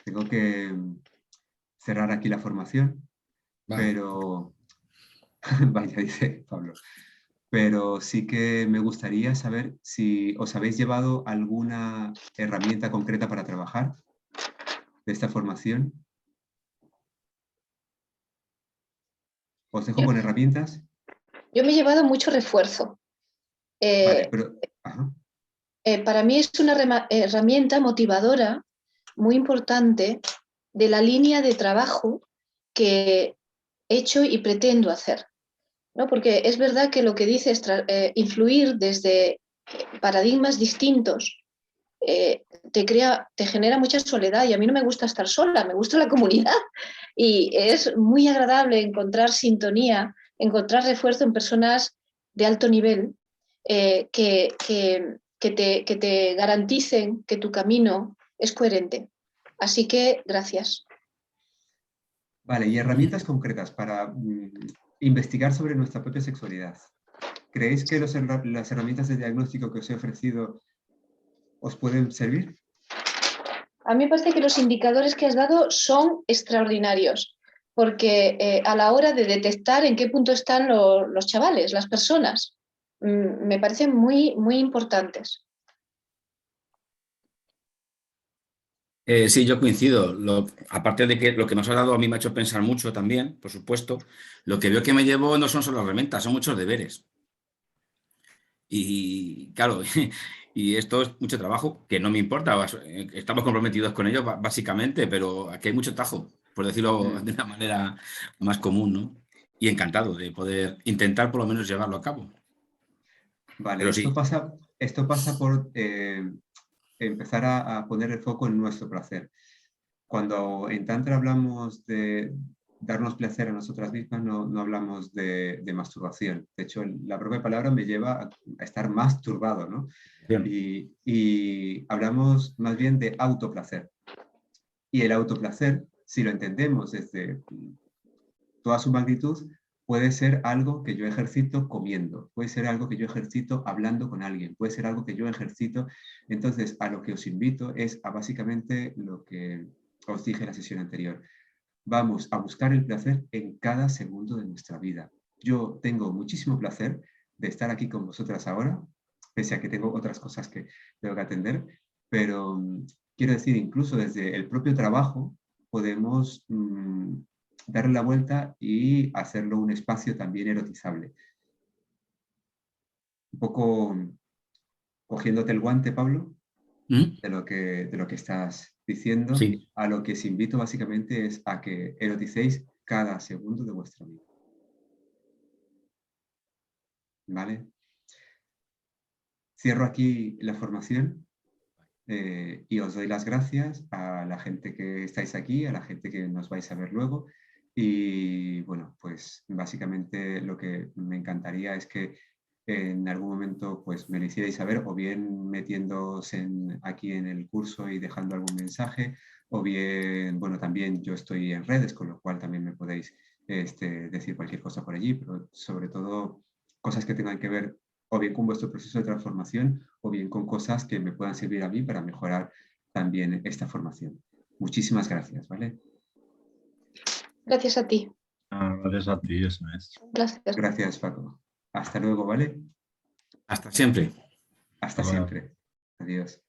Tengo que cerrar aquí la formación, pero... Vaya, dice Pablo. Pero sí que me gustaría saber si os habéis llevado alguna herramienta concreta para trabajar de esta formación. ¿Os dejo con herramientas? Yo me he llevado mucho refuerzo. Vale, pero... Para mí es una herramienta motivadora muy importante de la línea de trabajo que he hecho y pretendo hacer, ¿no? Porque es verdad que lo que dice es influir desde paradigmas distintos te genera mucha soledad, y a mí no me gusta estar sola, me gusta la comunidad, y es muy agradable encontrar sintonía, encontrar refuerzo en personas de alto nivel que te garanticen que tu camino es coherente. Así que gracias. Vale, y herramientas concretas para investigar sobre nuestra propia sexualidad. ¿Creéis que las herramientas de diagnóstico que os he ofrecido os pueden servir? A mí me parece que los indicadores que has dado son extraordinarios, porque a la hora de detectar en qué punto están los chavales, las personas, me parecen muy, muy importantes. Sí, yo coincido. Aparte de que lo que nos ha dado a mí me ha hecho pensar mucho también, por supuesto, lo que veo que me llevo no son solo herramientas, son muchos deberes. Y claro, y esto es mucho trabajo que no me importa, estamos comprometidos con ello básicamente, pero aquí hay mucho tajo, por decirlo de una manera más común, ¿no? Y encantado de poder intentar por lo menos llevarlo a cabo. Vale, pero esto pasa por empezar a poner el foco en nuestro placer. Cuando en Tantra hablamos de darnos placer a nosotras mismas, no hablamos de masturbación. De hecho, la propia palabra me lleva a estar más turbado, ¿no? Y hablamos más bien de autoplacer. Y el autoplacer, si lo entendemos desde toda su magnitud, puede ser algo que yo ejercito comiendo, puede ser algo que yo ejercito hablando con alguien, puede ser algo que yo ejercito. Entonces, a lo que os invito es a básicamente lo que os dije en la sesión anterior. Vamos a buscar el placer en cada segundo de nuestra vida. Yo tengo muchísimo placer de estar aquí con vosotras ahora, pese a que tengo otras cosas que tengo que atender, pero quiero decir, incluso desde el propio trabajo podemos darle la vuelta y hacerlo un espacio también erotizable. Un poco cogiéndote el guante, Pablo, de lo que estás diciendo, sí. A lo que os invito básicamente es a que eroticéis cada segundo de vuestra vida. ¿Vale? Cierro aquí la formación y os doy las gracias a la gente que estáis aquí, a la gente que nos vais a ver luego. Y bueno, pues básicamente lo que me encantaría es que en algún momento pues me lo hicierais saber, o bien metiéndoos aquí en el curso y dejando algún mensaje, o bien, bueno, también yo estoy en redes, con lo cual también me podéis decir cualquier cosa por allí, pero sobre todo cosas que tengan que ver o bien con vuestro proceso de transformación, o bien con cosas que me puedan servir a mí para mejorar también esta formación. Muchísimas gracias, ¿vale? Gracias a ti. Gracias a ti, eso es. Gracias. Gracias, Paco. Hasta luego, ¿vale? Hasta siempre. Hasta siempre. Adiós.